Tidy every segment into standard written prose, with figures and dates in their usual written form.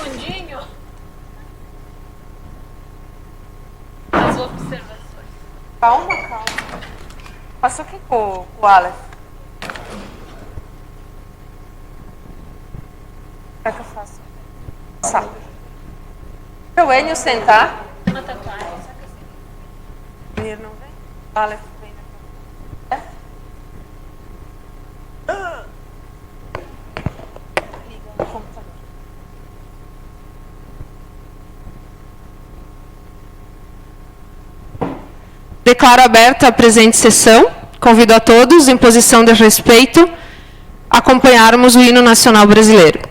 segundinho. As observações. Calma, calma. Passou aqui com o Aleph. O que é que eu faço? Passar. Deixa o Enio sentar. Uma tatuagem. O Enio não vem? O Aleph vem. É? Liga o computador. Declaro aberta a presente sessão. Convido a todos, em posição de respeito, a acompanharmos o hino nacional brasileiro.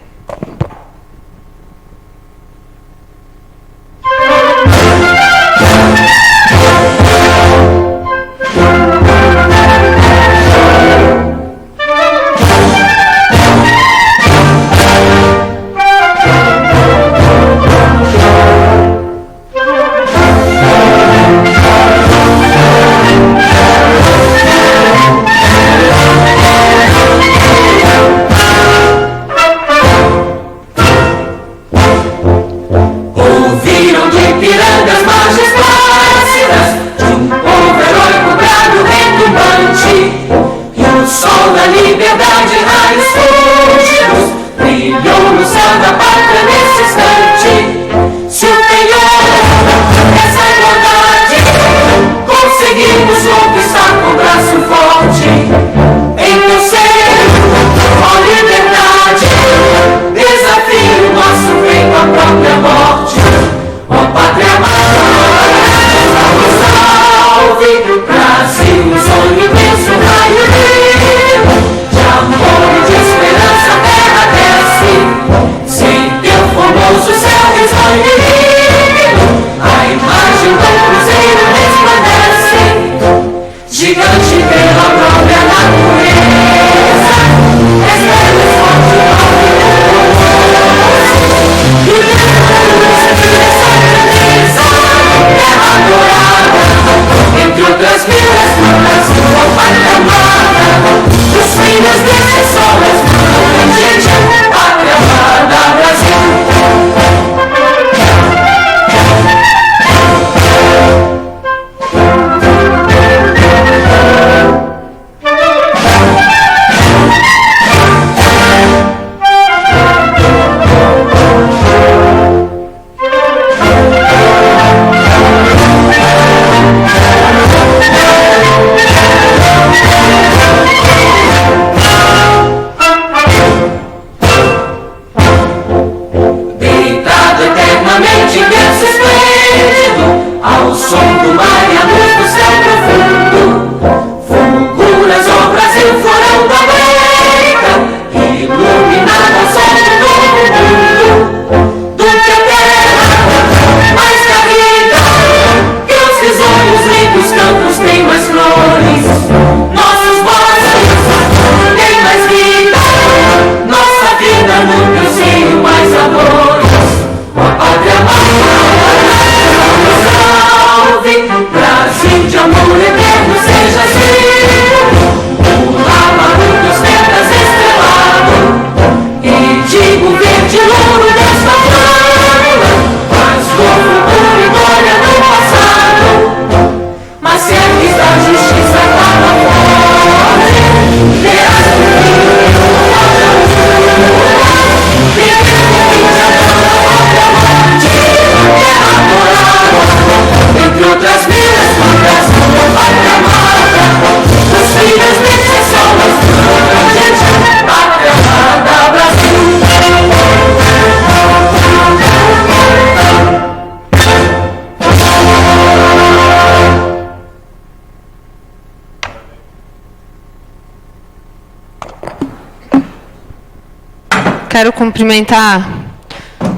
Quero cumprimentar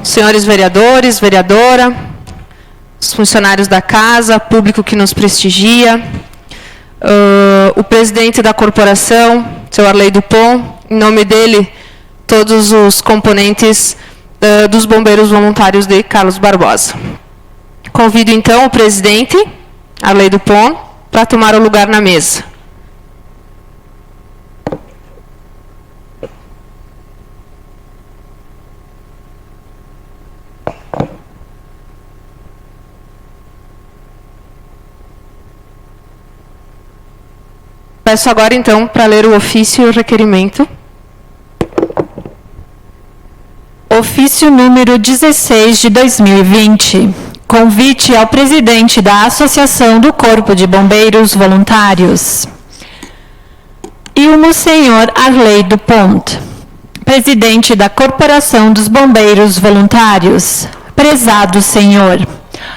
os senhores vereadores, vereadora, os funcionários da casa, público que nos prestigia, o presidente da corporação, seu Arley Dupont, em nome dele, todos os componentes dos bombeiros voluntários de Carlos Barbosa. Convido, então, o presidente, Arley Dupont, para tomar o lugar na mesa. Peço agora, então, para ler o ofício e o requerimento. Ofício número 16 de 2020. Convite ao presidente da Associação do Corpo de Bombeiros Voluntários. E o Monsenhor Arley Dupont, presidente da Corporação dos Bombeiros Voluntários. Prezado senhor,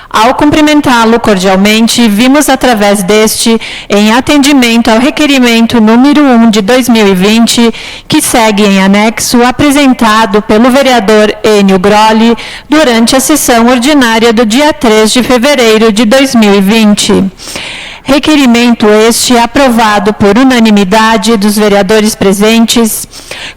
ao cumprimentá-lo cordialmente, vimos através deste, em atendimento ao requerimento número 1 de 2020, que segue em anexo apresentado pelo vereador Enio Grolli durante a sessão ordinária do dia 3 de fevereiro de 2020. Requerimento este aprovado por unanimidade dos vereadores presentes,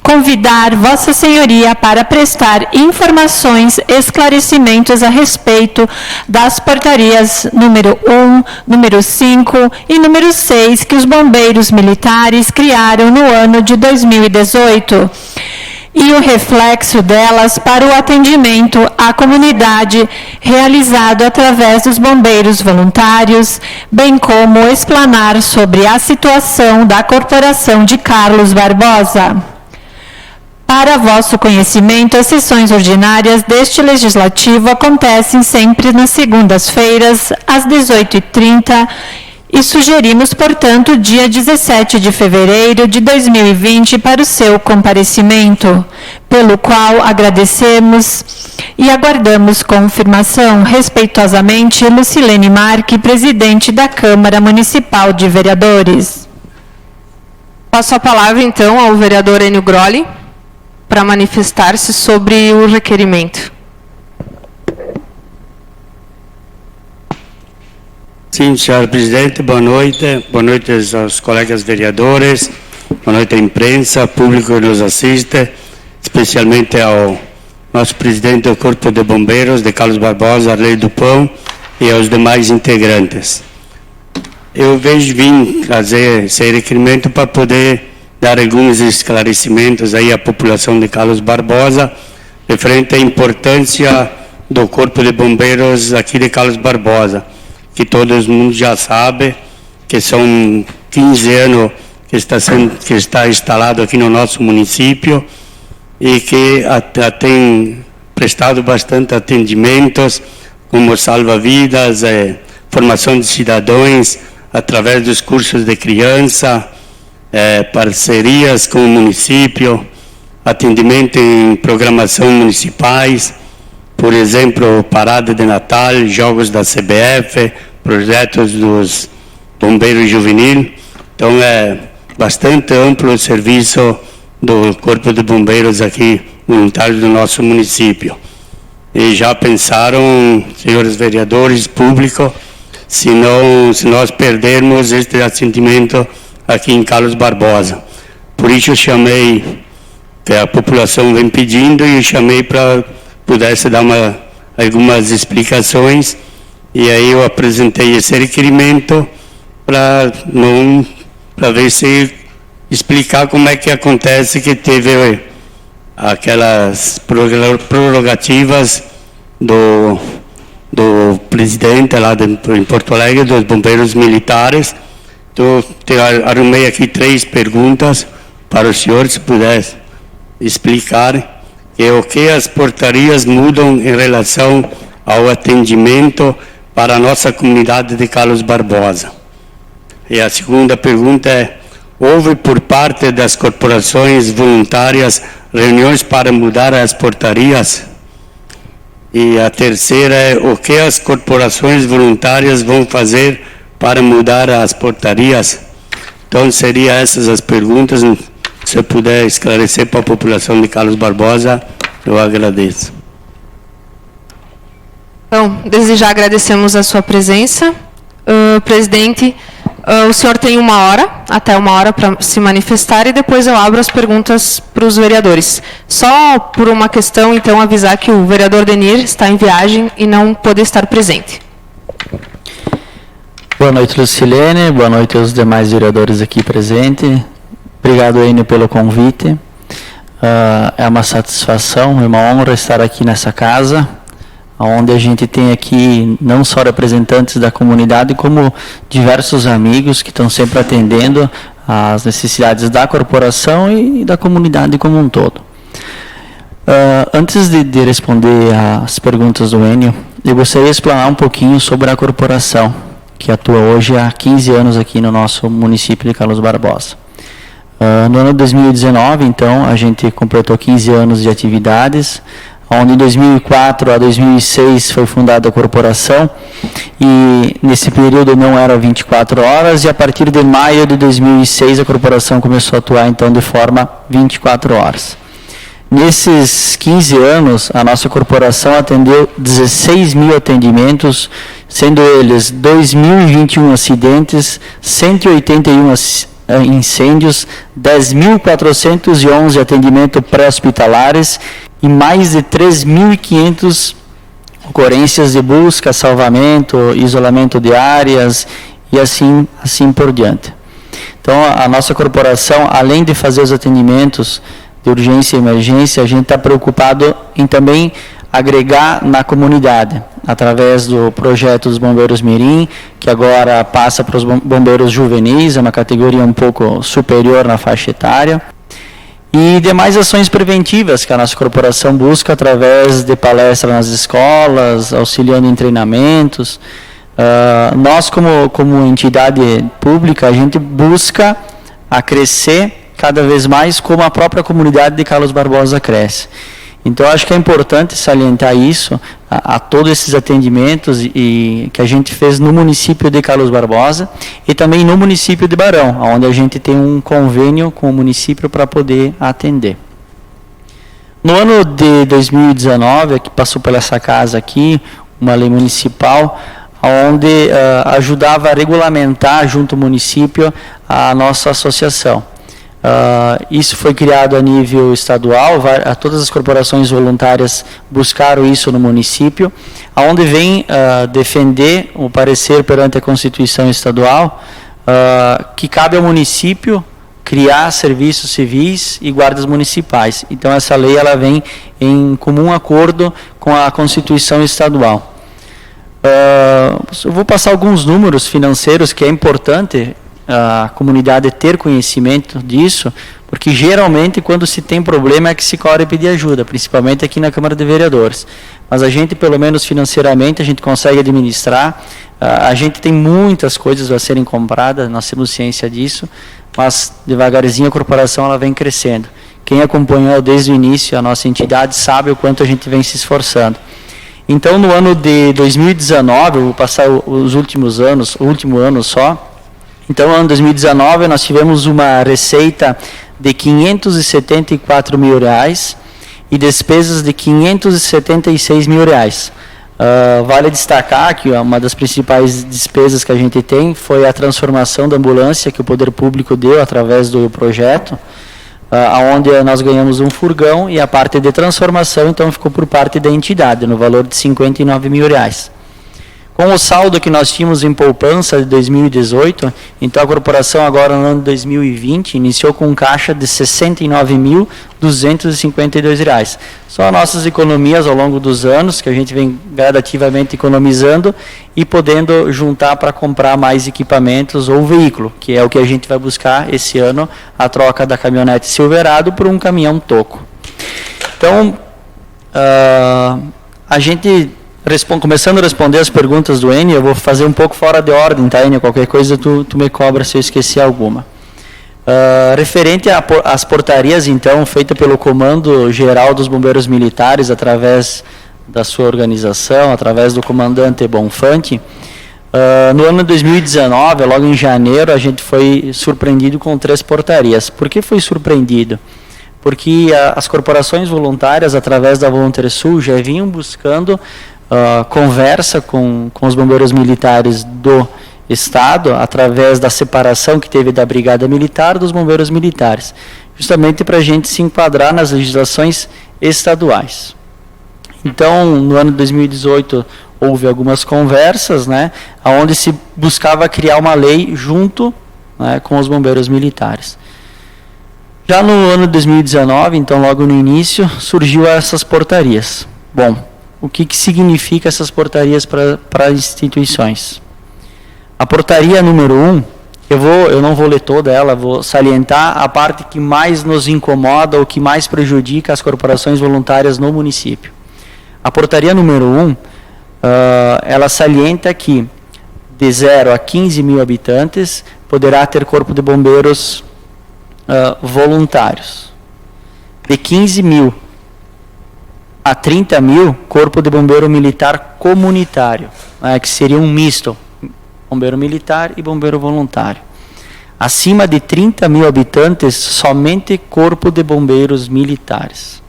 convidar Vossa Senhoria para prestar informações, esclarecimentos a respeito das portarias número 1, número 5 e número 6 que os bombeiros militares criaram no ano de 2018. E o reflexo delas para o atendimento à comunidade realizado através dos bombeiros voluntários, bem como explanar sobre a situação da Corporação de Carlos Barbosa. Para vosso conhecimento, as sessões ordinárias deste Legislativo acontecem sempre nas segundas-feiras, às 18h30, e sugerimos, portanto, dia 17 de fevereiro de 2020 para o seu comparecimento, pelo qual agradecemos e aguardamos confirmação. Respeitosamente, Lucilene Marque, presidente da Câmara Municipal de Vereadores. Passo a palavra, então, ao vereador Enio Grolli para manifestar-se sobre o requerimento. Sim, senhor presidente, boa noite aos colegas vereadores, boa noite à imprensa, público que nos assiste, especialmente ao nosso presidente do Corpo de Bombeiros, de Carlos Barbosa, Arley Dupont, e aos demais integrantes. Eu vim trazer esse requerimento para poder dar alguns esclarecimentos aí à população de Carlos Barbosa, referente à importância do Corpo de Bombeiros aqui de Carlos Barbosa, que todo mundo já sabe, que são 15 anos que está instalado aqui no nosso município e que tem prestado bastante atendimentos, como salva-vidas, formação de cidadãos, através dos cursos de criança, parcerias com o município, atendimento em programação municipais, por exemplo, parada de Natal, jogos da CBF, projetos dos bombeiros juvenil. Então, é bastante amplo o serviço do Corpo de Bombeiros aqui, voluntários do nosso município. E já pensaram, senhores vereadores, público, se nós perdermos este atendimento aqui em Carlos Barbosa. Por isso eu chamei, que a população vem pedindo, e eu chamei para pudesse dar algumas explicações, e aí eu apresentei esse requerimento para ver se explicar como é que acontece que teve aquelas prerrogativas do presidente lá em Porto Alegre, dos bombeiros militares. Então, arrumei aqui 3 perguntas para o senhor, se pudesse explicar o que as portarias mudam em relação ao atendimento para a nossa comunidade de Carlos Barbosa. E a segunda pergunta é: houve por parte das corporações voluntárias reuniões para mudar as portarias? E a terceira é: o que as corporações voluntárias vão fazer para mudar as portarias? Então, seriam essas as perguntas. Se eu puder esclarecer para a população de Carlos Barbosa, eu agradeço. Então, desde já agradecemos a sua presença. Presidente, o senhor tem até uma hora para se manifestar, e depois eu abro as perguntas para os vereadores. Só por uma questão, então, avisar que o vereador Denir está em viagem e não pôde estar presente. Boa noite, Lucilene. Boa noite aos demais vereadores aqui presentes. Obrigado, Enio, pelo convite. É uma satisfação e uma honra estar aqui nessa casa, onde a gente tem aqui não só representantes da comunidade, como diversos amigos que estão sempre atendendo às necessidades da corporação e da comunidade como um todo. Antes de responder às perguntas do Enio, eu gostaria de explanar um pouquinho sobre a corporação, que atua hoje há 15 anos aqui no nosso município de Carlos Barbosa. No ano de 2019, então, a gente completou 15 anos de atividades, onde em 2004 a 2006 foi fundada a corporação, e nesse período não era 24 horas, e a partir de maio de 2006 a corporação começou a atuar, então, de forma 24 horas. Nesses 15 anos, a nossa corporação atendeu 16 mil atendimentos, sendo eles 2.021 acidentes, 181 incêndios, 10.411 atendimentos pré-hospitalares e mais de 3.500 ocorrências de busca, salvamento, isolamento de áreas e assim por diante. Então, a nossa corporação, além de fazer os atendimentos de urgência e emergência, a gente está preocupado em também agregar na comunidade, através do projeto dos Bombeiros Mirim, que agora passa para os bombeiros juvenis, é uma categoria um pouco superior na faixa etária, e demais ações preventivas que a nossa corporação busca através de palestras nas escolas, auxiliando em treinamentos. Nós, como entidade pública, a gente busca a crescer cada vez mais como a própria comunidade de Carlos Barbosa cresce. Então, acho que é importante salientar isso, a todos esses atendimentos que a gente fez no município de Carlos Barbosa e também no município de Barão, onde a gente tem um convênio com o município para poder atender. No ano de 2019, que passou por essa casa aqui, uma lei municipal, onde ajudava a regulamentar junto ao município a nossa associação. Isso foi criado a nível estadual, todas as corporações voluntárias buscaram isso no município, onde vem defender o parecer perante a Constituição Estadual, que cabe ao município criar serviços civis e guardas municipais. Então, essa lei ela vem em comum acordo com a Constituição Estadual. Eu vou passar alguns números financeiros que é importante a comunidade ter conhecimento disso, porque geralmente quando se tem problema é que se corre pedir ajuda, principalmente aqui na Câmara de Vereadores. Mas a gente, pelo menos financeiramente, a gente consegue administrar, a gente tem muitas coisas a serem compradas, nós temos ciência disso, mas devagarzinho a corporação ela vem crescendo. Quem acompanhou desde o início a nossa entidade sabe o quanto a gente vem se esforçando. Então, no ano de 2019, eu vou passar os últimos anos, o último ano só. Então, no ano de 2019, nós tivemos uma receita de R$ 574 mil e despesas de R$ 576 mil. Vale destacar que uma das principais despesas que a gente tem foi a transformação da ambulância que o Poder Público deu através do projeto, onde nós ganhamos um furgão e a parte de transformação, então, ficou por parte da entidade, no valor de R$ 59 mil. Com o saldo que nós tínhamos em poupança de 2018, então a corporação agora no ano de 2020 iniciou com um caixa de R$ 69.252. São as nossas economias ao longo dos anos, que a gente vem gradativamente economizando e podendo juntar para comprar mais equipamentos ou veículo, que é o que a gente vai buscar esse ano, a troca da caminhonete Silverado por um caminhão Toco. Então, a gente... Começando a responder as perguntas do Enio, eu vou fazer um pouco fora de ordem, tá, Enio? Qualquer coisa tu me cobra se eu esquecer alguma. Referente às portarias, então, feita pelo Comando Geral dos Bombeiros Militares, através da sua organização, através do comandante Bonfante, no ano de 2019, logo em janeiro, a gente foi surpreendido com 3 portarias. Por que foi surpreendido? Porque as corporações voluntárias, através da Voluntarsul, já vinham buscando conversa com os bombeiros militares do Estado, através da separação que teve da Brigada Militar dos bombeiros militares, justamente para a gente se enquadrar nas legislações estaduais. Então, no ano de 2018, houve algumas conversas, né, onde se buscava criar uma lei junto, né, com os bombeiros militares. Já no ano de 2019, então logo no início, surgiu essas portarias. Bom, o que significa essas portarias para as instituições? A portaria número 1, Eu não vou ler toda ela, vou salientar a parte que mais nos incomoda ou que mais prejudica as corporações voluntárias no município. A portaria número 1, ela salienta que de 0 a 15 mil habitantes poderá ter corpo de bombeiros voluntários. De 15 mil a 30 mil, corpo de bombeiro militar comunitário, que seria um misto, bombeiro militar e bombeiro voluntário. Acima de 30 mil habitantes, somente corpo de bombeiros militares.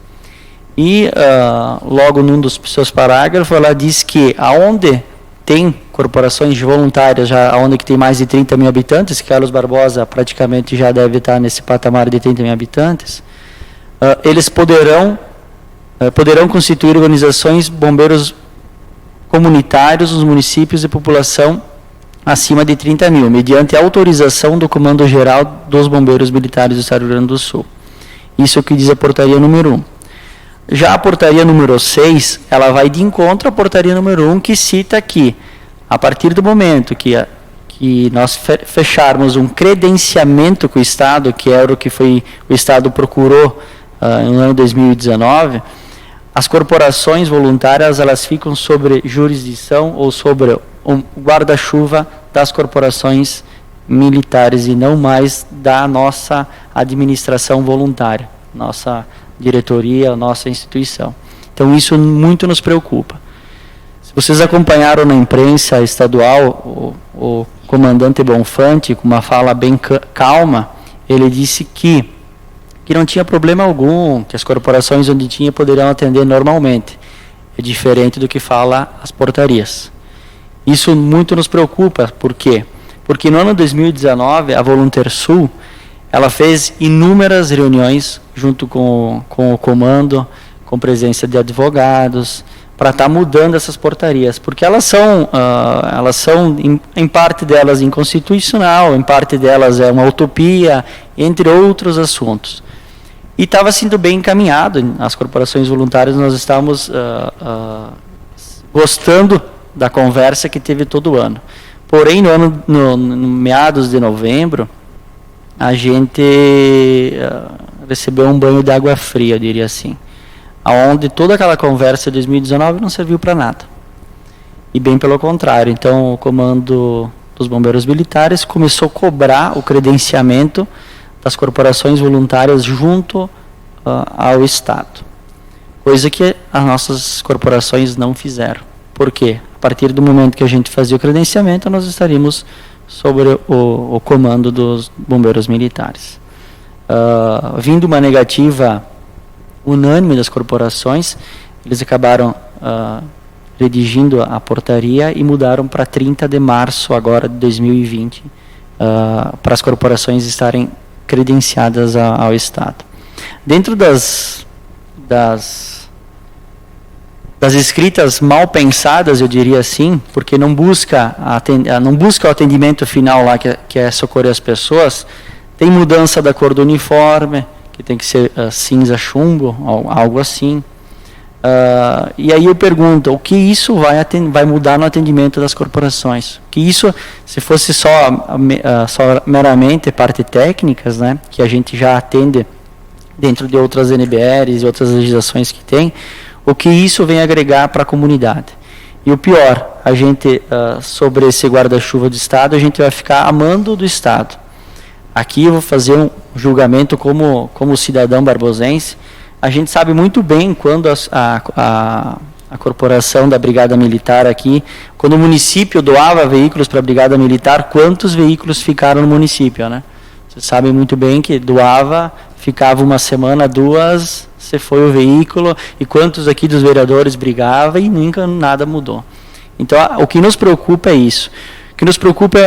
E logo num dos seus parágrafos, ela diz que aonde tem corporações voluntárias, já aonde que tem mais de 30 mil habitantes, Carlos Barbosa praticamente já deve estar nesse patamar de 30 mil habitantes, eles poderão constituir organizações bombeiros comunitários nos municípios de população acima de 30 mil, mediante autorização do Comando Geral dos Bombeiros Militares do Estado do Rio Grande do Sul. Isso é o que diz a portaria número 1. Já a portaria número 6, ela vai de encontro à portaria número 1, que cita que, a partir do momento que nós fecharmos um credenciamento com o Estado, que era o que o Estado procurou no ano 2019, as corporações voluntárias elas ficam sobre jurisdição ou sobre o guarda-chuva das corporações militares e não mais da nossa administração voluntária, nossa diretoria, nossa instituição. Então isso muito nos preocupa. Se vocês acompanharam na imprensa estadual, o comandante Bonfante, com uma fala bem calma, ele disse que não tinha problema algum, que as corporações onde tinha poderiam atender normalmente. É diferente do que fala as portarias. Isso muito nos preocupa. Por quê? Porque no ano 2019, a Voluntersul, ela fez inúmeras reuniões junto com o comando, com presença de advogados, para estar mudando essas portarias, porque elas são em parte delas inconstitucional, em parte delas é uma utopia, entre outros assuntos. E estava sendo bem encaminhado, as corporações voluntárias, nós estávamos gostando da conversa que teve todo ano. Porém, no meados de novembro, a gente recebeu um banho de água fria, eu diria assim, onde toda aquela conversa de 2019 não serviu para nada. E bem pelo contrário. Então, o Comando dos Bombeiros Militares começou a cobrar o credenciamento das corporações voluntárias junto ao Estado. Coisa que as nossas corporações não fizeram. Por quê? A partir do momento que a gente fazia o credenciamento, nós estaríamos sobre o comando dos bombeiros militares. Vindo uma negativa unânime das corporações, eles acabaram redigindo a portaria e mudaram para 30 de março agora de 2020, para as corporações estarem credenciadas ao Estado. Dentro das escritas mal pensadas, eu diria assim, porque não busca o atendimento final lá, que é socorrer as pessoas, tem mudança da cor do uniforme, que tem que ser cinza chumbo, algo assim. E aí eu pergunto, o que isso vai mudar no atendimento das corporações? Que isso, se fosse só meramente parte técnicas, né, que a gente já atende dentro de outras NBRs e outras legislações que tem, o que isso vem agregar para a comunidade? E o pior, a gente, sobre esse guarda-chuva do Estado, a gente vai ficar amando do Estado. Aqui eu vou fazer um julgamento como cidadão barbosense. A gente sabe muito bem quando a corporação da Brigada Militar aqui, quando o município doava veículos para a Brigada Militar, quantos veículos ficaram no município, né? Vocês sabem muito bem que doava, ficava uma semana, duas, você foi o veículo, e quantos aqui dos vereadores brigavam e nunca nada mudou. Então, o que nos preocupa é isso. O que nos preocupa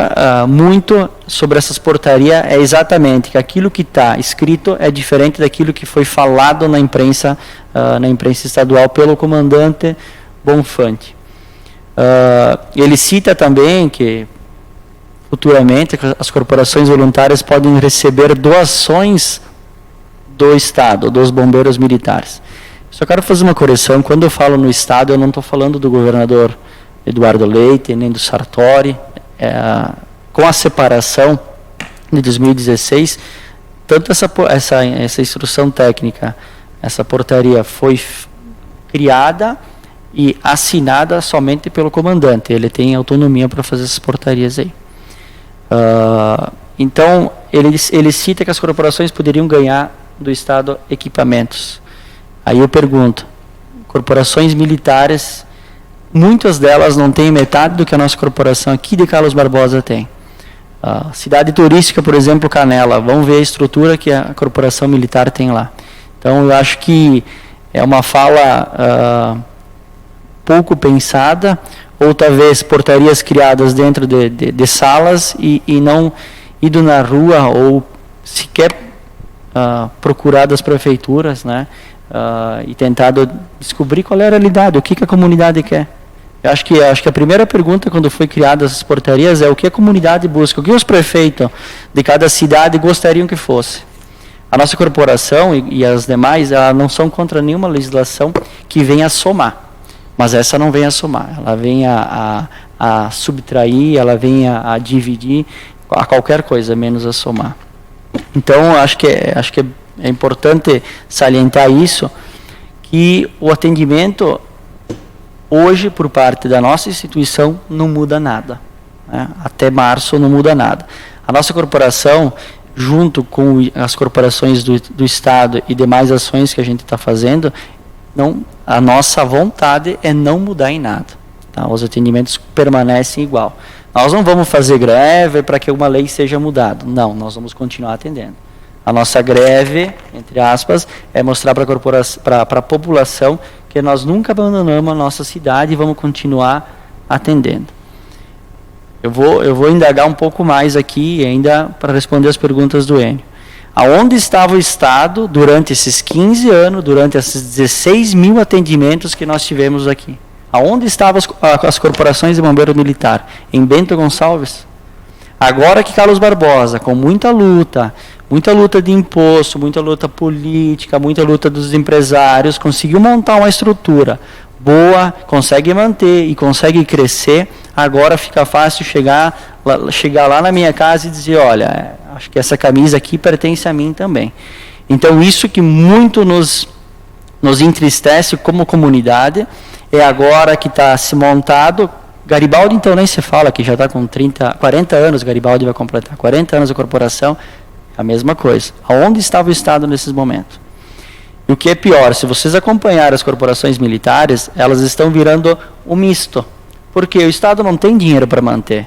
muito sobre essas portarias é exatamente que aquilo que está escrito é diferente daquilo que foi falado na imprensa estadual pelo comandante Bonfante. Ele cita também que futuramente as corporações voluntárias podem receber doações do Estado, dos bombeiros militares. Só quero fazer uma correção, quando eu falo no Estado, eu não estou falando do governador Eduardo Leite, nem do Sartori. Com a separação de 2016, tanto essa instrução técnica, essa portaria foi criada e assinada somente pelo comandante. Ele tem autonomia para fazer essas portarias aí. Então, ele cita que as corporações poderiam ganhar do Estado equipamentos. Aí eu pergunto, corporações militares, muitas delas não têm metade do que a nossa corporação aqui de Carlos Barbosa tem. Cidade turística, por exemplo, Canela, vamos ver a estrutura que a corporação militar tem lá. Então, eu acho que é uma fala pouco pensada, ou talvez portarias criadas dentro de salas e não ido na rua ou sequer procurar das prefeituras, né, e tentado descobrir qual é a realidade, o que a comunidade quer. Eu acho que a primeira pergunta quando foi criadas essas portarias é o que a comunidade busca, o que os prefeitos de cada cidade gostariam que fosse. A nossa corporação e as demais, elas não são contra nenhuma legislação que venha a somar. Mas essa não vem a somar, ela vem a subtrair, ela vem a dividir, a qualquer coisa, menos a somar. Então, acho que é importante salientar isso, que o atendimento, hoje, por parte da nossa instituição, não muda nada. Né? Até março não muda nada. A nossa corporação, junto com as corporações do Estado e demais ações que a gente está fazendo, a nossa vontade é não mudar em nada. Tá? Os atendimentos permanecem igual. Nós não vamos fazer greve para que uma lei seja mudada. Não, nós vamos continuar atendendo. A nossa greve, entre aspas, é mostrar para a população que nós nunca abandonamos a nossa cidade e vamos continuar atendendo. Eu vou indagar um pouco mais aqui ainda para responder as perguntas do Enio. Aonde estava o Estado durante esses 15 anos, durante esses 16 mil atendimentos que nós tivemos aqui? Aonde estavam as corporações de bombeiro militar? Em Bento Gonçalves? Agora que Carlos Barbosa, com muita luta de imposto, muita luta política, muita luta dos empresários, conseguiu montar uma estrutura boa, consegue manter e consegue crescer, agora fica fácil chegar lá na minha casa e dizer, olha, acho que essa camisa aqui pertence a mim também. Então, isso que muito nos entristece como comunidade, é agora que está se montado. Garibaldi, então, nem se fala, que já está com 40 anos, Garibaldi vai completar 40 anos a corporação, a mesma coisa. Aonde estava o Estado nesses momentos? E o que é pior, se vocês acompanharem as corporações militares, elas estão virando um misto. Porque o Estado não tem dinheiro para manter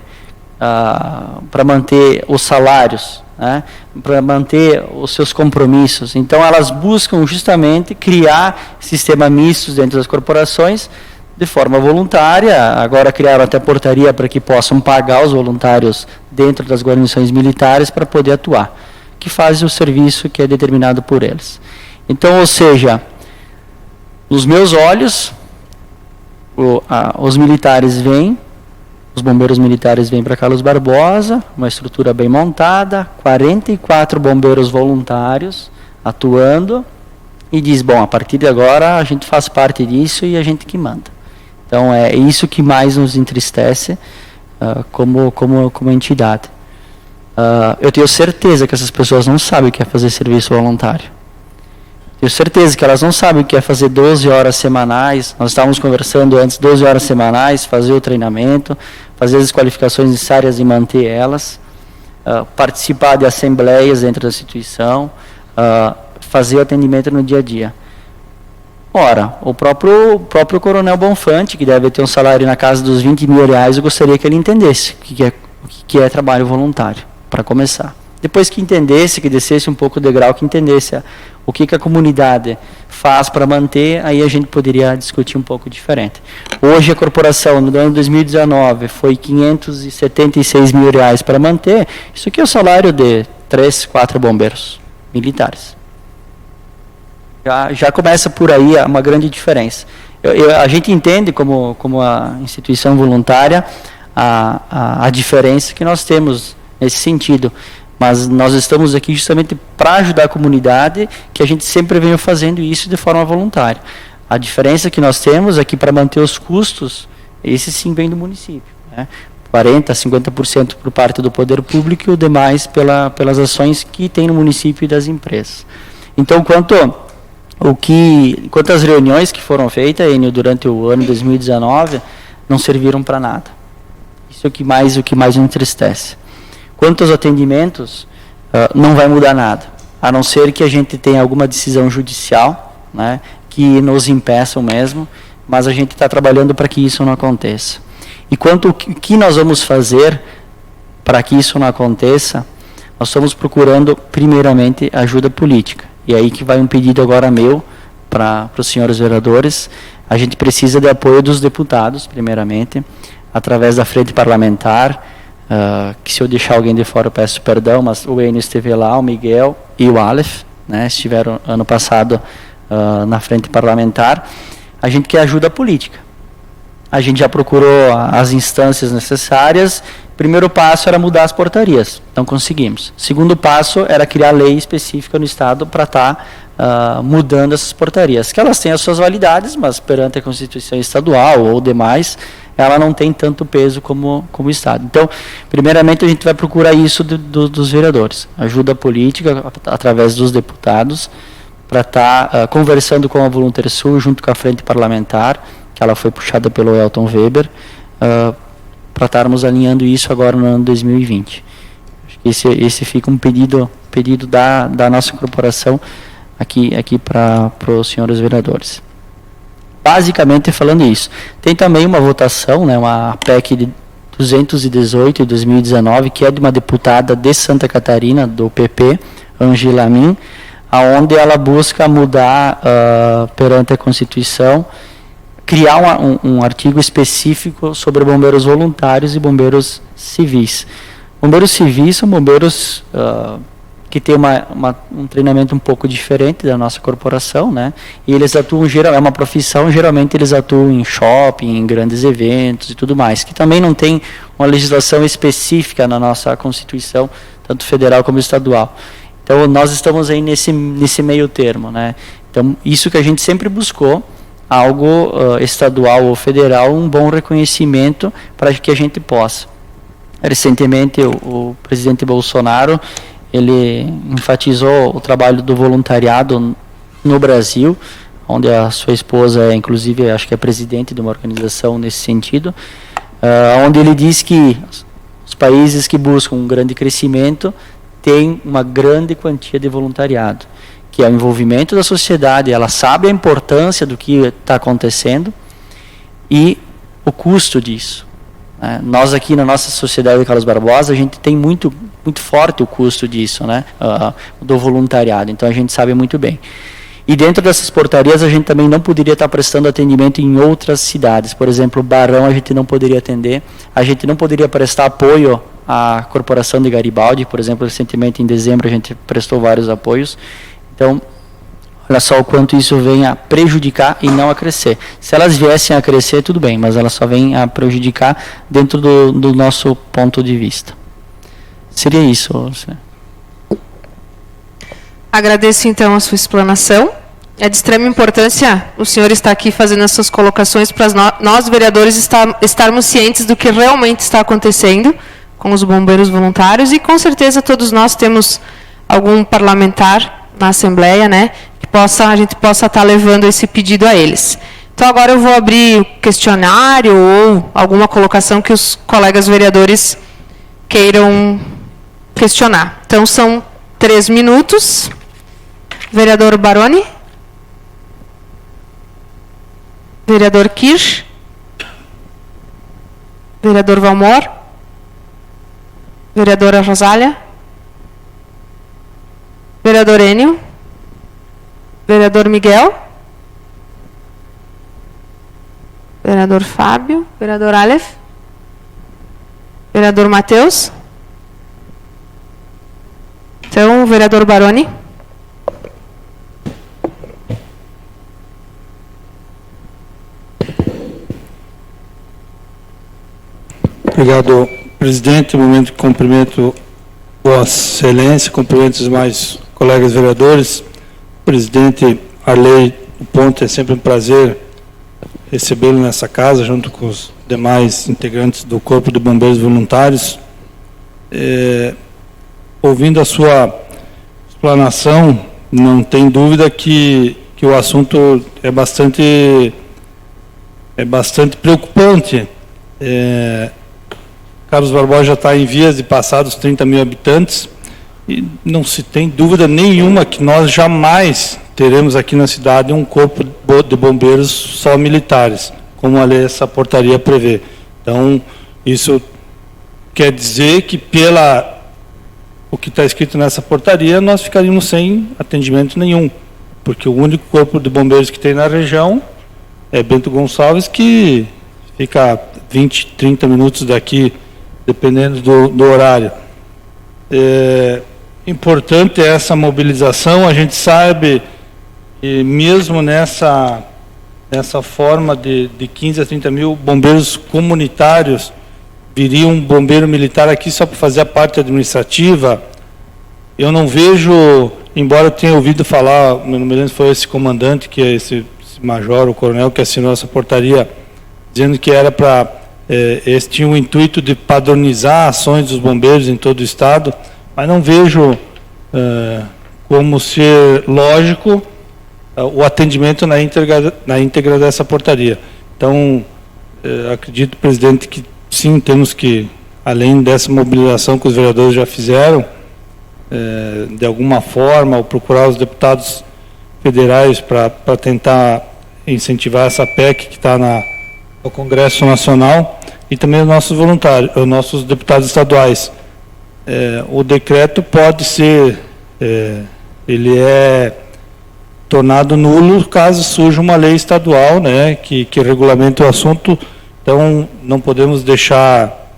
os salários, né, para manter os seus compromissos. Então, elas buscam justamente criar sistemas mistos dentro das corporações de forma voluntária. Agora criaram até portaria para que possam pagar os voluntários dentro das guarnições militares para poder atuar, que fazem o serviço que é determinado por eles. Então, ou seja, nos meus olhos, os militares vêm, os bombeiros militares vêm para Carlos Barbosa, uma estrutura bem montada, 44 bombeiros voluntários atuando, e diz, bom, a partir de agora a gente faz parte disso e a gente que manda. Então, é isso que mais nos entristece como entidade. Eu tenho certeza que essas pessoas não sabem o que é fazer serviço voluntário. Tenho certeza que elas não sabem o que é fazer 12 horas semanais. Nós estávamos conversando antes, 12 horas semanais, fazer o treinamento, fazer as qualificações necessárias e manter elas, participar de assembleias dentro da instituição, fazer o atendimento no dia a dia. Ora, o próprio Coronel Bonfante, que deve ter um salário na casa dos 20 mil reais, eu gostaria que ele entendesse o que é trabalho voluntário, para começar. Depois que entendesse, que descesse um pouco o degrau, que entendesse o que a comunidade faz para manter, aí a gente poderia discutir um pouco diferente. Hoje a corporação, no ano de 2019, foi 576 mil reais para manter. Isso aqui é o salário de 3, 4 bombeiros militares. Já começa por aí uma grande diferença. A gente entende como a instituição voluntária a diferença que nós temos nesse sentido. Mas nós estamos aqui justamente para ajudar a comunidade, que a gente sempre vem fazendo isso de forma voluntária. A diferença que nós temos é que para manter os custos, esse sim vem do município, né? 40%, 50% por parte do poder público e o demais pelas ações que tem no município e das empresas. Então, quanto às reuniões que foram feitas, Enio, durante o ano 2019, não serviram para nada. Isso é o que mais me entristece. Quanto aos atendimentos, não vai mudar nada, a não ser que a gente tenha alguma decisão judicial, né, que nos impeçam mesmo, mas a gente está trabalhando para que isso não aconteça. E quanto ao que nós vamos fazer para que isso não aconteça, nós estamos procurando, primeiramente, ajuda política. E aí que vai um pedido agora meu para os senhores vereadores. A gente precisa de apoio dos deputados, primeiramente, através da frente parlamentar, que se eu deixar alguém de fora eu peço perdão, mas o Enio esteve lá, o Miguel e o Aleph, né, estiveram ano passado na frente parlamentar. A gente quer ajuda política. A gente já procurou as instâncias necessárias. Primeiro passo era mudar as portarias, não conseguimos. Segundo passo era criar lei específica no Estado para estar mudando essas portarias, que elas têm as suas validades, mas perante a Constituição Estadual ou demais, ela não tem tanto peso como o Estado. Então, primeiramente a gente vai procurar isso dos vereadores, ajuda política através dos deputados, para estar conversando com a VoluntarSul junto com a frente parlamentar, que ela foi puxada pelo Elton Weber, para estarmos alinhando isso agora no ano 2020. Acho que esse fica um pedido da nossa corporação aqui para os senhores vereadores. Basicamente falando isso. Tem também uma votação, né, uma PEC de 218 de 2019, que é de uma deputada de Santa Catarina, do PP, Angela Min, aonde ela busca mudar perante a Constituição, criar um artigo específico sobre bombeiros voluntários e bombeiros civis. Bombeiros civis são bombeiros que têm um treinamento um pouco diferente da nossa corporação, né? E eles atuam, é uma profissão, geralmente eles atuam em shopping, em grandes eventos e tudo mais, que também não tem uma legislação específica na nossa Constituição, tanto federal como estadual. Então, nós estamos aí nesse meio termo, né? Então, isso que a gente sempre buscou, algo estadual ou federal, um bom reconhecimento para que a gente possa. Recentemente, o presidente Bolsonaro, ele enfatizou o trabalho do voluntariado no Brasil, onde a sua esposa, inclusive, acho que é presidente de uma organização nesse sentido, onde ele diz que os países que buscam um grande crescimento têm uma grande quantia de voluntariado, que é o envolvimento da sociedade, ela sabe a importância do que está acontecendo e o custo disso. Nós aqui na nossa sociedade de Carlos Barbosa, a gente tem muito forte o custo disso, né, do voluntariado, então a gente sabe muito bem. E dentro dessas portarias a gente também não poderia estar prestando atendimento em outras cidades, por exemplo, Barão a gente não poderia atender, a gente não poderia prestar apoio à Corporação de Garibaldi, por exemplo, recentemente em dezembro a gente prestou vários apoios. Então, olha só o quanto isso vem a prejudicar e não a crescer. Se elas viessem a crescer, tudo bem, mas elas só vêm a prejudicar dentro do nosso ponto de vista. Seria isso. Agradeço, então, a sua explanação. É de extrema importância o senhor estar aqui fazendo essas colocações para nós, vereadores, estarmos cientes do que realmente está acontecendo com os bombeiros voluntários e, com certeza, todos nós temos algum parlamentar na Assembleia, né, que a gente possa estar levando esse pedido a eles. Então, agora eu vou abrir o questionário ou alguma colocação que os colegas vereadores queiram questionar. Então, são 3 minutos. Vereador Baroni. Vereador Kirsch. Vereador Valmor. Vereadora Rosália. Vereador Enio. Vereador Miguel. Vereador Fábio. Vereador Aleph. Vereador Matheus. Então, vereador Baroni. Obrigado, presidente. No momento que cumprimento Vossa Excelência, cumprimento os mais colegas vereadores. Presidente Arley, o ponto é sempre um prazer recebê-lo nessa casa, junto com os demais integrantes do Corpo de Bombeiros Voluntários. Ouvindo a sua explanação, não tem dúvida que o assunto é bastante preocupante. Carlos Barbosa já está em vias de passar dos 30 mil habitantes e não se tem dúvida nenhuma que nós jamais teremos aqui na cidade um corpo de bombeiros só militares, como essa portaria prevê. Então, isso quer dizer que o que está escrito nessa portaria, nós ficaríamos sem atendimento nenhum, porque o único corpo de bombeiros que tem na região é Bento Gonçalves, que fica 20, 30 minutos daqui, dependendo do horário. Importante essa mobilização. A gente sabe que mesmo nessa forma de 15 a 30 mil bombeiros comunitários, viria um bombeiro militar aqui só para fazer a parte administrativa. Eu não vejo, embora eu tenha ouvido falar, não me lembro se foi esse comandante, que é esse major, o coronel, que assinou essa portaria, dizendo que era para, esse tinha o intuito de padronizar ações dos bombeiros em todo o estado, mas não vejo como ser lógico o atendimento na íntegra dessa portaria. Então, acredito, presidente, que sim, temos que, além dessa mobilização que os vereadores já fizeram, de alguma forma, ou procurar os deputados federais para tentar incentivar essa PEC que está no Congresso Nacional, e também os nossos voluntários, os nossos deputados estaduais. O decreto pode ser, ele é tornado nulo caso surja uma lei estadual, né, que regulamente o assunto. Então, não podemos deixar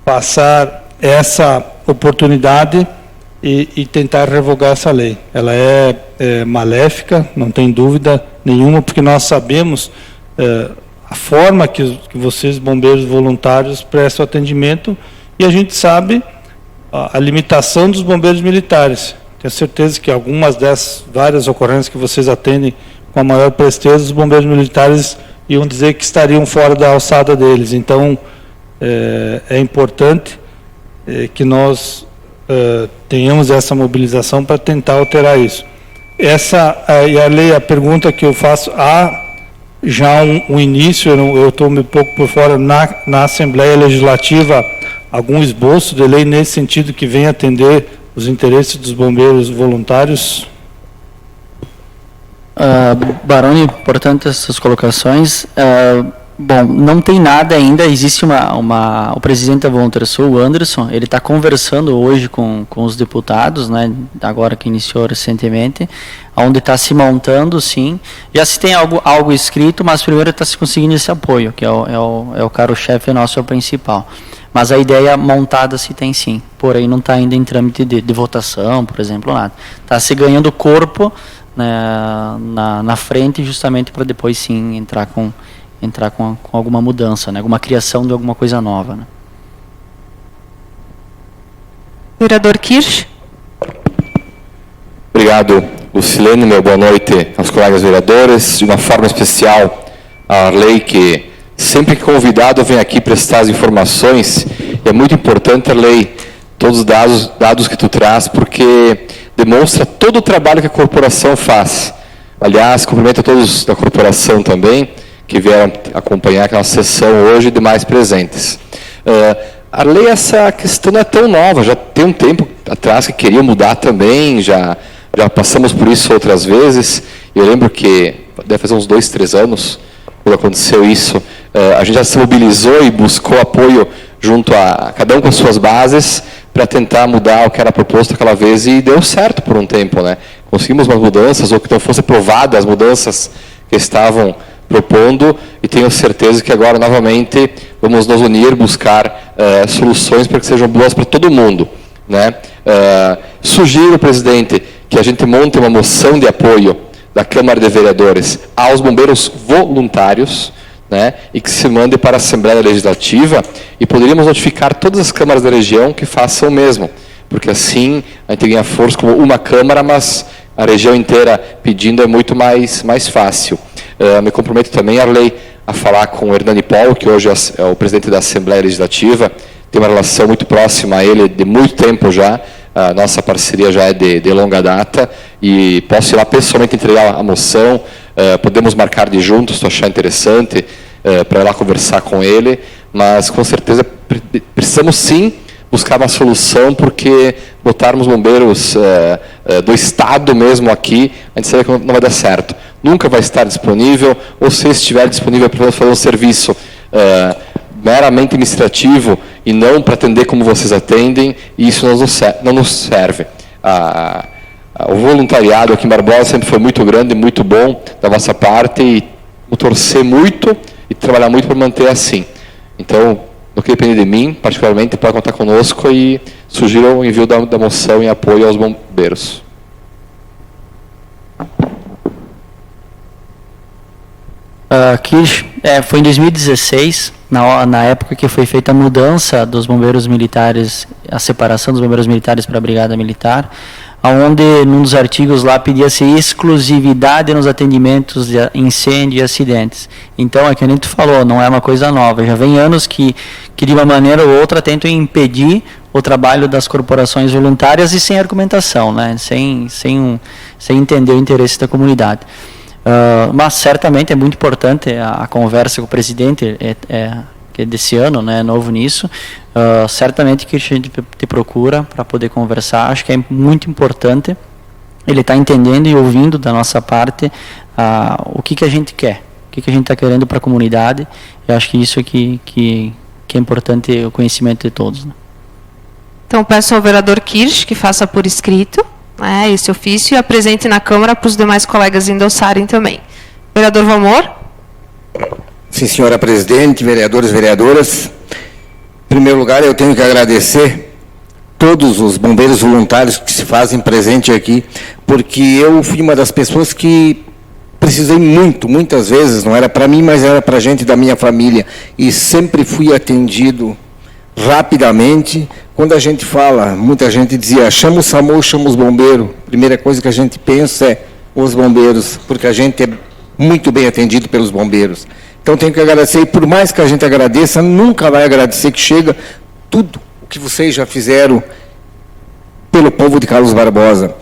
passar essa oportunidade e tentar revogar essa lei. Ela é maléfica, não tem dúvida nenhuma, porque nós sabemos a forma que vocês, bombeiros voluntários, prestam atendimento, e a gente sabe a limitação dos bombeiros militares. Tenho certeza que algumas das várias ocorrências que vocês atendem com a maior presteza, os bombeiros militares iam dizer que estariam fora da alçada deles. Então, é importante que nós tenhamos essa mobilização para tentar alterar isso. A pergunta que eu faço, há já um início, eu estou um pouco por fora, na Assembleia Legislativa, algum esboço de lei nesse sentido que venha atender os interesses dos bombeiros voluntários? Baroni, importante essas colocações. Bom, não tem nada ainda, existe o presidente da Voluntário Sul, o Anderson, ele está conversando hoje com os deputados, né, agora que iniciou recentemente, onde está se montando, sim, já se tem algo escrito, mas primeiro está se conseguindo esse apoio, que é o carro-chefe nosso, é o principal. Mas a ideia montada se tem sim, porém não está ainda em trâmite de votação, por exemplo, nada. Está se ganhando corpo, né, na frente, justamente para depois sim entrar com alguma mudança, né? Alguma criação de alguma coisa nova. Né? Vereador Kirsch. Obrigado, Lucilene. Meu boa noite aos colegas vereadores. De uma forma especial, a Arley, que sempre que convidado vem aqui prestar as informações. E é muito importante, Arley, todos os dados que tu traz, porque demonstra todo o trabalho que a corporação faz. Aliás, cumprimento a todos da corporação também, que vieram acompanhar aquela sessão hoje, e demais presentes. Arley, essa questão não é tão nova, já tem um tempo atrás que queria mudar também, já passamos por isso outras vezes. Eu lembro que, deve fazer uns 2, 3 anos, quando aconteceu isso, a gente já se mobilizou e buscou apoio junto a cada um com as suas bases, para tentar mudar o que era proposto aquela vez, e deu certo por um tempo, né? Conseguimos umas mudanças, ou que não fossem aprovadas as mudanças que estavam propondo, e tenho certeza que agora, novamente, vamos nos unir, buscar soluções para que sejam boas para todo mundo. Né? Sugiro, presidente, que a gente monte uma moção de apoio da Câmara de Vereadores aos bombeiros voluntários, né? E que se mande para a Assembleia Legislativa, e poderíamos notificar todas as câmaras da região que façam o mesmo, porque assim a gente ganha força como uma Câmara, mas a região inteira pedindo é muito mais fácil. Me comprometo também, Arley, a falar com o Hernani Paul, que hoje é o presidente da Assembleia Legislativa. Tem uma relação muito próxima a ele de muito tempo já. A nossa parceria já é de longa data e posso ir lá pessoalmente entregar a moção. Podemos marcar de juntos, estou achando interessante, para ir lá conversar com ele, mas com certeza precisamos sim buscar uma solução, porque botarmos bombeiros do Estado mesmo aqui, a gente sabe que não vai dar certo. Nunca vai estar disponível, ou se estiver disponível para fazer um serviço meramente administrativo e não para atender como vocês atendem, e isso não nos serve. O voluntariado aqui em Barbosa sempre foi muito grande, muito bom da vossa parte, e vou torcer muito e trabalhar muito para manter assim. Então, no que depende de mim, particularmente, pode contar conosco e sugiro o envio da moção em apoio aos bombeiros. Kirsch, foi em 2016, na época que foi feita a mudança dos bombeiros militares, a separação dos bombeiros militares para a Brigada Militar, onde, num dos artigos lá, pedia-se exclusividade nos atendimentos de incêndio e acidentes. Então, é que a gente falou, não é uma coisa nova. Já vem anos que de uma maneira ou outra, tentam impedir o trabalho das corporações voluntárias e sem argumentação, né? sem entender o interesse da comunidade. Mas, certamente, é muito importante a conversa com o presidente, que é desse ano, né, novo nisso. Certamente que a gente te procura para poder conversar. Acho que é muito importante ele estar entendendo e ouvindo da nossa parte o que a gente quer, o que a gente está querendo para a comunidade. Eu acho que isso aqui que é importante, o conhecimento de todos, né? Então, peço ao vereador Kirsch que faça por escrito esse ofício e apresente na Câmara para os demais colegas endossarem também. Vereador Valmor. Sim, senhora presidente, vereadores e vereadoras. Em primeiro lugar, eu tenho que agradecer todos os bombeiros voluntários que se fazem presente aqui, porque eu fui uma das pessoas que precisei muitas vezes, não era para mim, mas era para gente da minha família, e sempre fui atendido rapidamente. Quando a gente fala, muita gente dizia, chama o SAMU, chama os bombeiros. Primeira coisa que a gente pensa é os bombeiros, porque a gente é muito bem atendido pelos bombeiros. Então, tenho que agradecer, e por mais que a gente agradeça, nunca vai agradecer que chega tudo o que vocês já fizeram pelo povo de Carlos Barbosa.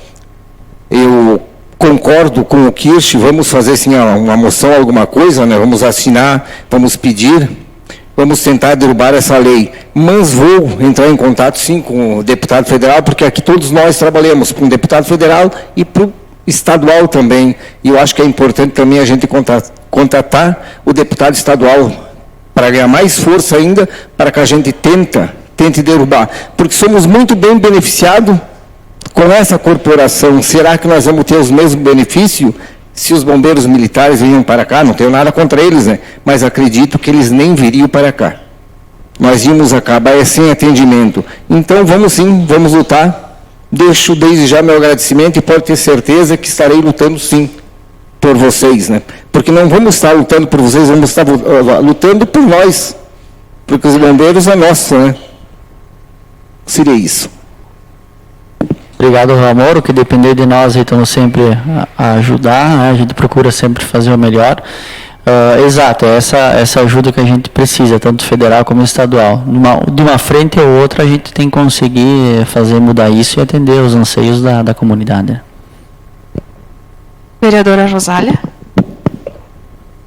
Eu concordo com o Kirsch, vamos fazer sim uma moção, alguma coisa, né? Vamos assinar, vamos pedir, vamos tentar derrubar essa lei. Mas vou entrar em contato, sim, com o deputado federal, porque aqui todos nós trabalhamos com o deputado federal e para o estadual também. E eu acho que é importante também a gente contatar o deputado estadual para ganhar mais força ainda, para que a gente tente derrubar. Porque somos muito bem beneficiados com essa corporação. Será que nós vamos ter os mesmos benefícios se os bombeiros militares vinham para cá? Não tenho nada contra eles, né? Mas acredito que eles nem viriam para cá. Nós íamos acabar sem atendimento. Então, vamos sim, vamos lutar. Deixo desde já meu agradecimento e pode ter certeza que estarei lutando sim por vocês, né? Porque não vamos estar lutando por vocês, vamos estar lutando por nós. Porque os bombeiros é nosso, né? Seria isso. Obrigado, Ramor. O que depender de nós, estamos sempre a ajudar, né? A gente procura sempre fazer o melhor. Exato, essa ajuda que a gente precisa, tanto federal como estadual. De uma frente ou outra, a gente tem que conseguir fazer mudar isso e atender os anseios da comunidade. Vereadora Rosália.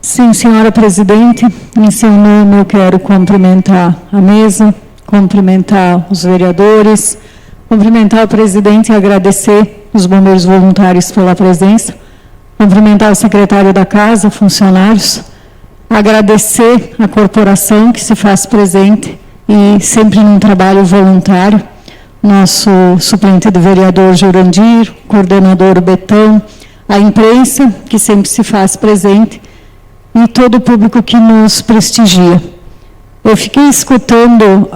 Sim, senhora presidente, em seu nome eu quero cumprimentar a mesa, cumprimentar os vereadores, cumprimentar o presidente e agradecer os bombeiros voluntários pela presença, cumprimentar o secretário da casa, funcionários, agradecer a corporação que se faz presente e sempre num trabalho voluntário, nosso suplente de vereador Jurandir, coordenador Betão, a imprensa que sempre se faz presente e todo o público que nos prestigia. Eu fiquei escutando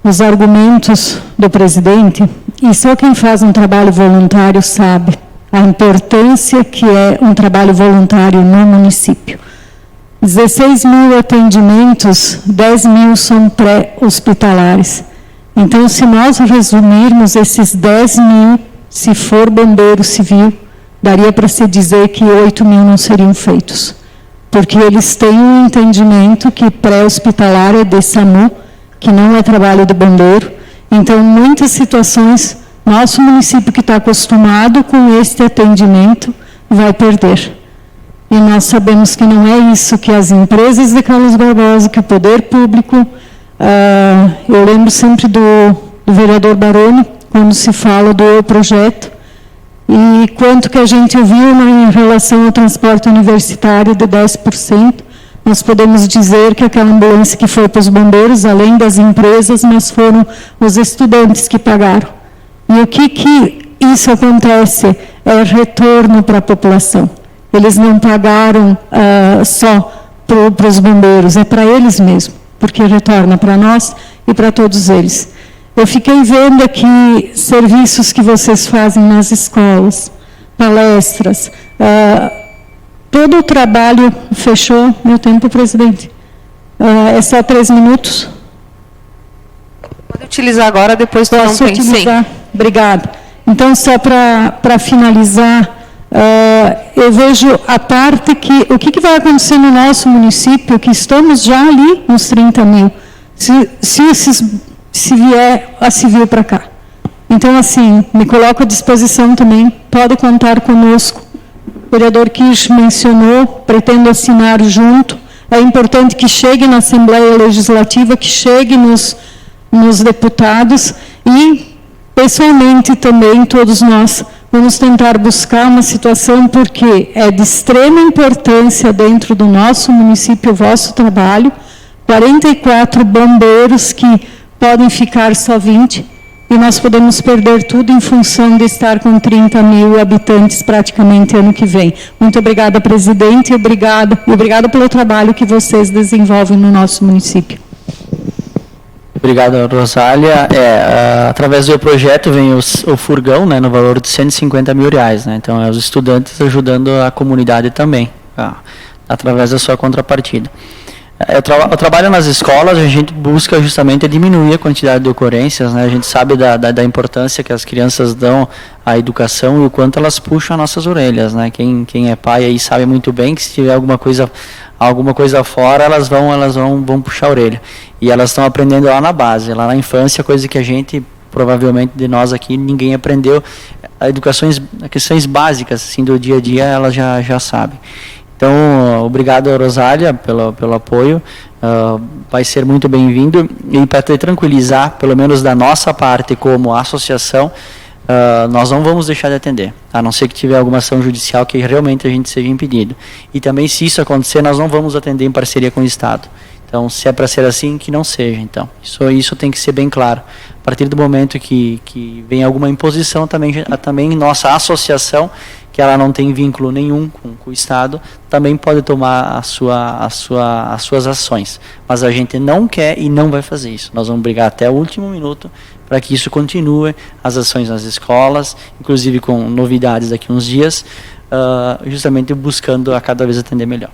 os argumentos do presidente, e só quem faz um trabalho voluntário sabe a importância que é um trabalho voluntário no município. 16 mil atendimentos, 10 mil são pré-hospitalares. Então, se nós resumirmos esses 10 mil, se for bombeiro civil, daria para se dizer que 8 mil não seriam feitos. Porque eles têm um entendimento que pré-hospitalar é de SAMU, que não é trabalho do bombeiro. Então, muitas situações, nosso município que está acostumado com este atendimento vai perder. E nós sabemos que não é isso que as empresas de Carlos Barbosa, que o poder público, eu lembro sempre do vereador Baroni, quando se fala do projeto, e quanto que a gente ouviu em relação ao transporte universitário de 10%, nós podemos dizer que aquela ambulância que foi para os bombeiros, além das empresas, mas foram os estudantes que pagaram. E o que isso acontece? É retorno para a população. Eles não pagaram só para os bombeiros, é para eles mesmo, porque retorna para nós e para todos eles. Eu fiquei vendo aqui serviços que vocês fazem nas escolas, palestras, todo o trabalho. Fechou meu tempo, presidente? É só 3 minutos? Pode utilizar agora, depois tu Posso não tem. utilizar? Sim. Obrigada. Então, só para finalizar, eu vejo a parte que... O que vai acontecer no nosso município, que estamos já ali nos 30 mil, se vier a civil para cá. Então, assim, me coloco à disposição também, pode contar conosco. O vereador Kirsch mencionou, pretendo assinar junto. É importante que chegue na Assembleia Legislativa, que chegue nos deputados e, pessoalmente também, todos nós vamos tentar buscar uma situação, porque é de extrema importância dentro do nosso município o vosso trabalho. 44 bombeiros que podem ficar só 20, e nós podemos perder tudo em função de estar com 30 mil habitantes praticamente ano que vem. Muito obrigada, presidente, e obrigada pelo trabalho que vocês desenvolvem no nosso município. Obrigado, Rosália. Através do projeto vem o furgão, né, no valor de R$150 mil, né? Então, os estudantes ajudando a comunidade também, através da sua contrapartida. Eu trabalho nas escolas, a gente busca justamente diminuir a quantidade de ocorrências, né? A gente sabe da importância que as crianças dão à educação e o quanto elas puxam as nossas orelhas, né? Quem é pai aí sabe muito bem que se tiver alguma coisa fora, elas vão puxar a orelha. E elas estão aprendendo lá na base, lá na infância, coisa que a gente, provavelmente de nós aqui, ninguém aprendeu. Questões básicas assim, do dia a dia, elas já sabem. Então, obrigado, Rosália, pelo apoio, vai ser muito bem-vindo, e para te tranquilizar, pelo menos da nossa parte como associação, nós não vamos deixar de atender, a não ser que tiver alguma ação judicial que realmente a gente seja impedido. E também, se isso acontecer, nós não vamos atender em parceria com o Estado. Então, se é para ser assim, que não seja. Então, isso tem que ser bem claro. A partir do momento que vem alguma imposição, também nossa associação, que ela não tem vínculo nenhum com o Estado, também pode tomar as suas ações. Mas a gente não quer e não vai fazer isso. Nós vamos brigar até o último minuto para que isso continue, as ações nas escolas, inclusive com novidades daqui a uns dias, justamente buscando a cada vez atender melhor.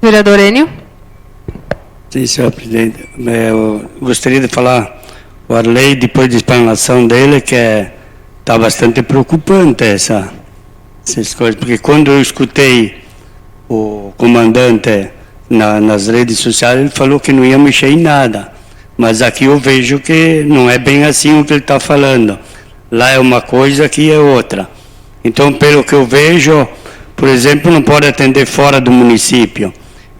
Vereador Enio. Sim, senhor presidente. Eu gostaria de falar o Arley, depois da explanação dele, que está bastante preocupante essas coisas, porque quando eu escutei o comandante nas redes sociais, ele falou que não ia mexer em nada, mas aqui eu vejo que não é bem assim o que ele está falando. Lá é uma coisa, aqui é outra. Então, pelo que eu vejo, por exemplo, não pode atender fora do município.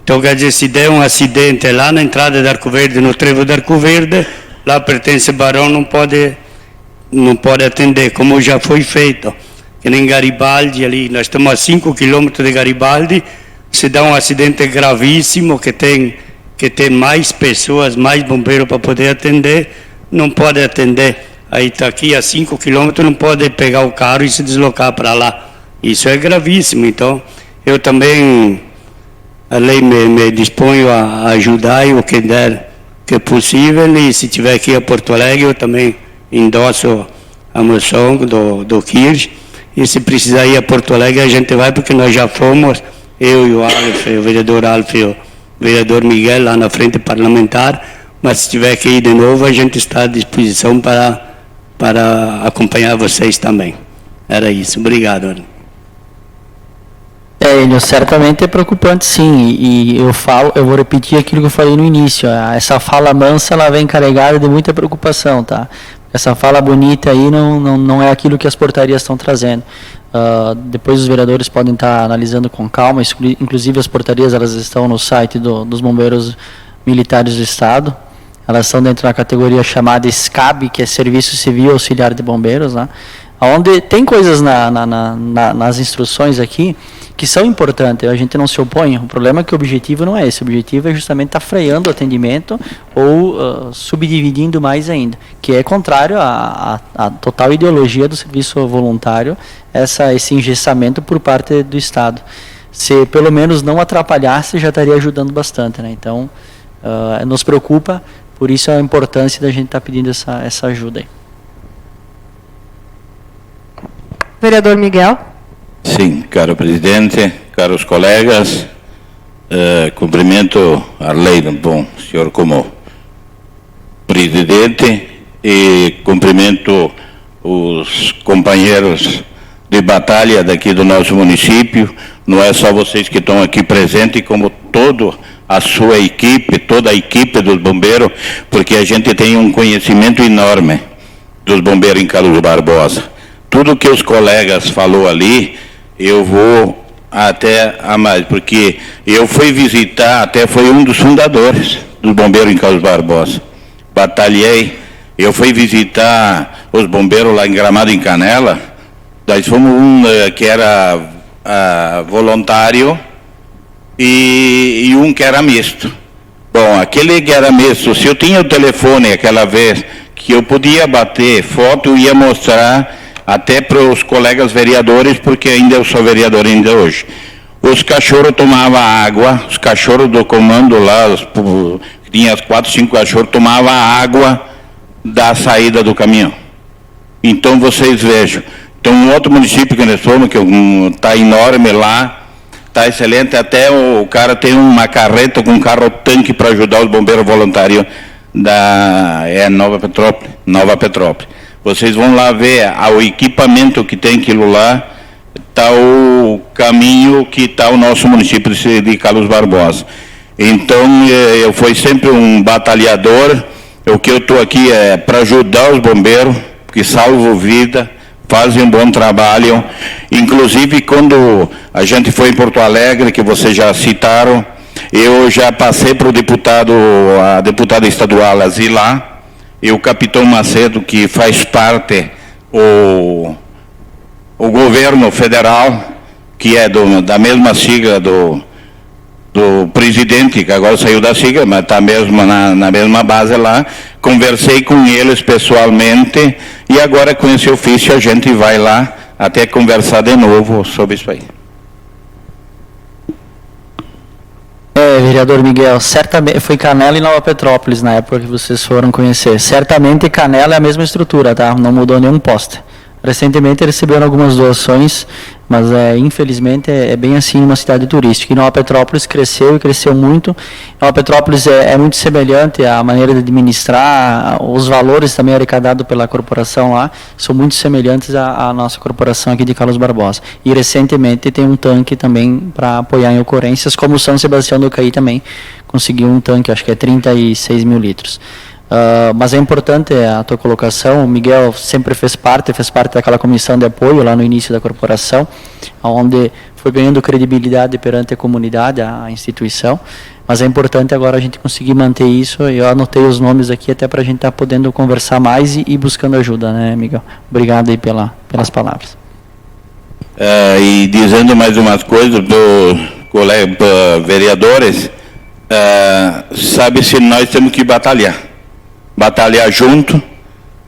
Então, quer dizer, se der um acidente lá na entrada de Arco Verde, no trevo de Arco Verde, lá pertence Barão, não pode atender, como já foi feito. Que nem Garibaldi, ali, nós estamos a 5 quilômetros de Garibaldi, se dá um acidente gravíssimo, que tem mais pessoas, mais bombeiros para poder atender, não pode atender. Aí está aqui a 5 quilômetros, não pode pegar o carro e se deslocar para lá. Isso é gravíssimo. Então, eu também, a lei me disponho a ajudar e o que der, que é possível, e se tiver aqui a Porto Alegre, eu também endosso a moção do Kirsch, e se precisar ir a Porto Alegre, a gente vai, porque nós já fomos, eu e o Alf, o vereador Alf e o vereador Miguel, lá na frente parlamentar, mas se tiver que ir de novo, a gente está à disposição para acompanhar vocês também. Era isso. Obrigado, Arley. Enio, certamente é preocupante, sim, e eu vou repetir aquilo que eu falei no início. Essa fala mansa, ela vem carregada de muita preocupação, tá? Essa fala bonita aí não é aquilo que as portarias estão trazendo. Depois os vereadores podem estar analisando com calma, inclusive as portarias, elas estão no site dos Bombeiros Militares do Estado. Elas estão dentro da categoria chamada SCAB, que é Serviço Civil Auxiliar de Bombeiros, né? Onde tem coisas nas instruções aqui que são importantes, a gente não se opõe. O problema é que o objetivo não é esse, o objetivo é justamente estar freando o atendimento ou subdividindo mais ainda, que é contrário à total ideologia do serviço voluntário, esse engessamento por parte do Estado. Se pelo menos não atrapalhasse, já estaria ajudando bastante, né? Então, nos preocupa, por isso a importância da gente estar pedindo essa ajuda aí. Vereador Miguel. Sim, caro presidente, caros colegas, cumprimento Arley, bom, senhor como presidente, e cumprimento os companheiros de batalha daqui do nosso município. Não é só vocês que estão aqui presentes, como toda a sua equipe, toda a equipe dos bombeiros, porque a gente tem um conhecimento enorme dos bombeiros em Carlos Barbosa. Tudo que os colegas falou ali, eu vou até a mais, porque eu fui visitar, até foi um dos fundadores dos bombeiros em Carlos Barbosa. Batalhei, eu fui visitar os bombeiros lá em Gramado, em Canela. Nós fomos que era voluntário e um que era misto. Bom, aquele que era misto, se eu tinha o telefone aquela vez que eu podia bater foto, eu ia mostrar até para os colegas vereadores, porque ainda eu sou vereador ainda hoje. Os cachorros tomavam água, os cachorros do comando lá, tinha 4, 5 cachorros, tomavam água da saída do caminhão. Então vocês vejam, tem um outro município que nós somos, que está enorme lá, está excelente, até o cara tem uma carreta com um carro-tanque para ajudar os bombeiros voluntários da Nova Petrópolis. Vocês vão lá ver o equipamento que tem aquilo lá, está o caminho que está o nosso município de Carlos Barbosa. Então, eu fui sempre um batalhador. O que eu estou aqui é para ajudar os bombeiros, que salvam vida, fazem um bom trabalho. Inclusive, quando a gente foi em Porto Alegre, que vocês já citaram, eu já passei para a deputada estadual Azilá, e o capitão Macedo, que faz parte o governo federal, que é da mesma sigla do presidente, que agora saiu da sigla, mas está mesmo na mesma base lá. Conversei com eles pessoalmente e agora com esse ofício a gente vai lá até conversar de novo sobre isso aí. Vereador Miguel, certamente foi Canela e Nova Petrópolis na época que vocês foram conhecer. Certamente Canela é a mesma estrutura, tá? Não mudou nenhum poste. Recentemente receberam algumas doações, mas infelizmente é bem assim uma cidade turística. E Nova Petrópolis cresceu e cresceu muito. Nova Petrópolis é muito semelhante à maneira de administrar, os valores também arrecadados pela corporação lá são muito semelhantes à nossa corporação aqui de Carlos Barbosa. E recentemente tem um tanque também para apoiar em ocorrências, como o São Sebastião do Caí também conseguiu um tanque, acho que é 36 mil litros. Mas é importante a tua colocação. O Miguel sempre fez parte daquela comissão de apoio lá no início da corporação, onde foi ganhando credibilidade perante a comunidade, a instituição, mas é importante agora a gente conseguir manter isso. Eu anotei os nomes aqui até para a gente estar podendo conversar mais e buscando ajuda, né, Miguel? Obrigado aí pelas palavras. E dizendo mais umas coisas dos colegas vereadores, sabe, se nós temos que batalhar junto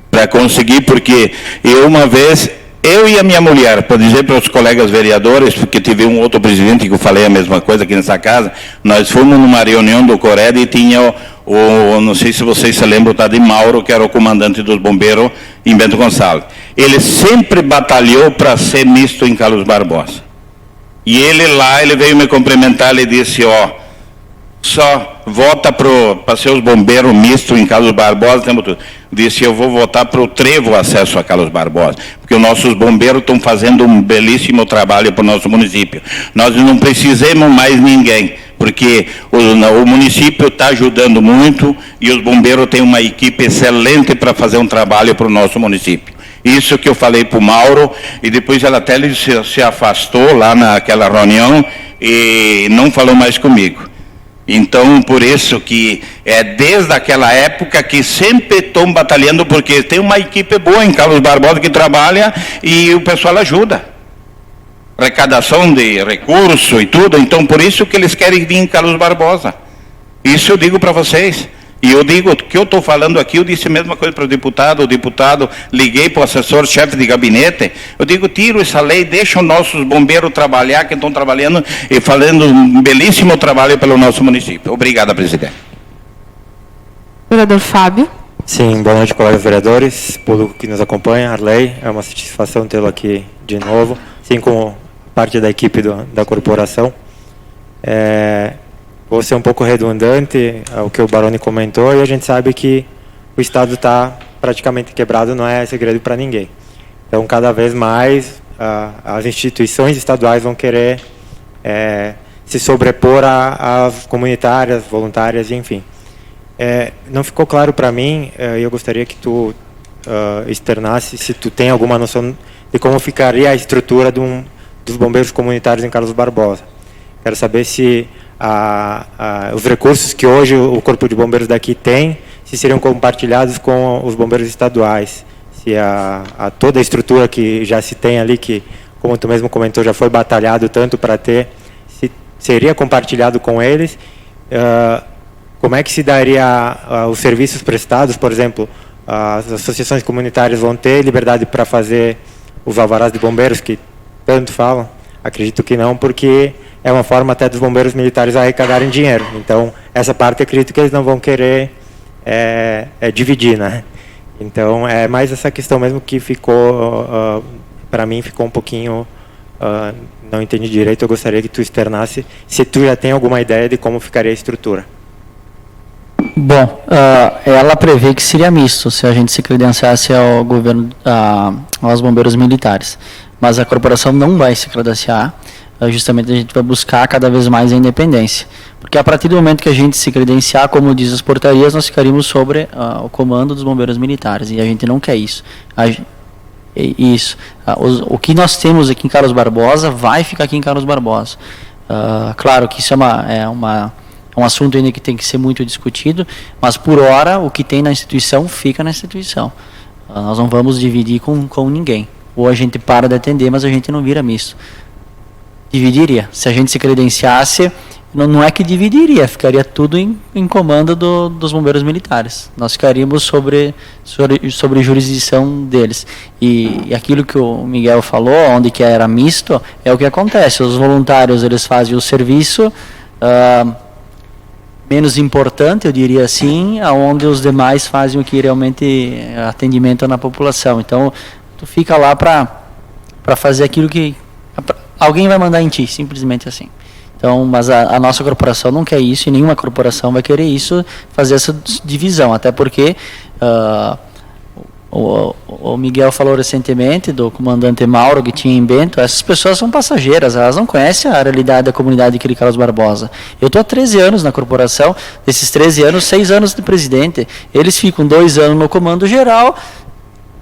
para conseguir, porque uma vez, eu e a minha mulher, para dizer para os colegas vereadores, porque tive um outro presidente que eu falei a mesma coisa aqui nessa casa, nós fomos numa reunião do Cored e tinha não sei se vocês se lembram, tá, de Mauro, que era o comandante dos bombeiros em Bento Gonçalves. Ele sempre batalhou para ser misto em Carlos Barbosa. E ele veio me cumprimentar, ele disse, só vota para ser os bombeiros mistos em Carlos Barbosa, temos tudo. Disse, eu vou votar para o trevo acesso a Carlos Barbosa, porque os nossos bombeiros estão fazendo um belíssimo trabalho para o nosso município. Nós não precisamos mais ninguém, porque o município está ajudando muito e os bombeiros têm uma equipe excelente para fazer um trabalho para o nosso município. Isso que eu falei para o Mauro, e depois ela até se afastou lá naquela reunião e não falou mais comigo. Então, por isso que é desde aquela época que sempre estão batalhando, porque tem uma equipe boa em Carlos Barbosa que trabalha e o pessoal ajuda. Arrecadação de recurso e tudo, então por isso que eles querem vir em Carlos Barbosa. Isso eu digo para vocês. E eu digo que eu estou falando aqui, eu disse a mesma coisa para o deputado, liguei para o assessor-chefe de gabinete, eu digo, tiro essa lei, deixa os nossos bombeiros trabalhar, que estão trabalhando e fazendo um belíssimo trabalho pelo nosso município. Obrigado, presidente. Vereador Fábio. Sim, boa noite, colegas vereadores, público que nos acompanha, Arley, é uma satisfação tê-lo aqui de novo, assim como parte da equipe da corporação. Vou ser um pouco redundante ao que o Baroni comentou, e a gente sabe que o Estado está praticamente quebrado, não é segredo para ninguém. Então, cada vez mais, as instituições estaduais vão querer se sobrepor às comunitárias, voluntárias, enfim. Não ficou claro para mim, e eu gostaria que tu externasse, se tu tem alguma noção de como ficaria a estrutura dos bombeiros comunitários em Carlos Barbosa. Quero saber se os recursos que hoje o Corpo de Bombeiros daqui tem, se seriam compartilhados com os bombeiros estaduais, se toda a estrutura que já se tem ali, que, como tu mesmo comentou, já foi batalhado tanto para ter, se seria compartilhado com eles, como é que se daria os serviços prestados, por exemplo, as associações comunitárias vão ter liberdade para fazer os alvarás de bombeiros, que tanto falam? Acredito que não, porque é uma forma até dos bombeiros militares arrecadarem dinheiro. Então, essa parte acredito que eles não vão querer dividir, né? Então, é mais essa questão mesmo que ficou, para mim, ficou um pouquinho, não entendi direito, eu gostaria que tu externasse, se tu já tem alguma ideia de como ficaria a estrutura. Bom, ela prevê que seria misto, se a gente se credenciasse ao governo, aos bombeiros militares. Mas a corporação não vai se credenciar, justamente a gente vai buscar cada vez mais a independência. Porque a partir do momento que a gente se credenciar, como diz as portarias, nós ficaríamos sobre o comando dos bombeiros militares, e a gente não quer isso. O que nós temos aqui em Carlos Barbosa vai ficar aqui em Carlos Barbosa. Claro que isso é um assunto ainda que tem que ser muito discutido, mas por hora o que tem na instituição fica na instituição. Nós não vamos dividir com ninguém. Ou a gente para de atender, mas a gente não vira misto. Dividiria. Se a gente se credenciasse, não é que dividiria, ficaria tudo em comando dos bombeiros militares. Nós ficaríamos sobre jurisdição deles. E aquilo que o Miguel falou, onde que era misto, é o que acontece. Os voluntários, eles fazem o serviço menos importante, eu diria assim, aonde os demais fazem o que realmente é atendimento na população. Então, tu fica lá para fazer aquilo que alguém vai mandar em ti, simplesmente assim. Então, mas a nossa corporação não quer isso, e nenhuma corporação vai querer isso, fazer essa divisão, até porque o Miguel falou recentemente do comandante Mauro que tinha em Bento, essas pessoas são passageiras, elas não conhecem a realidade da comunidade de Carlos Barbosa. Eu estou há 13 anos na corporação, desses 13 anos, 6 anos de presidente, eles ficam 2 anos no comando geral,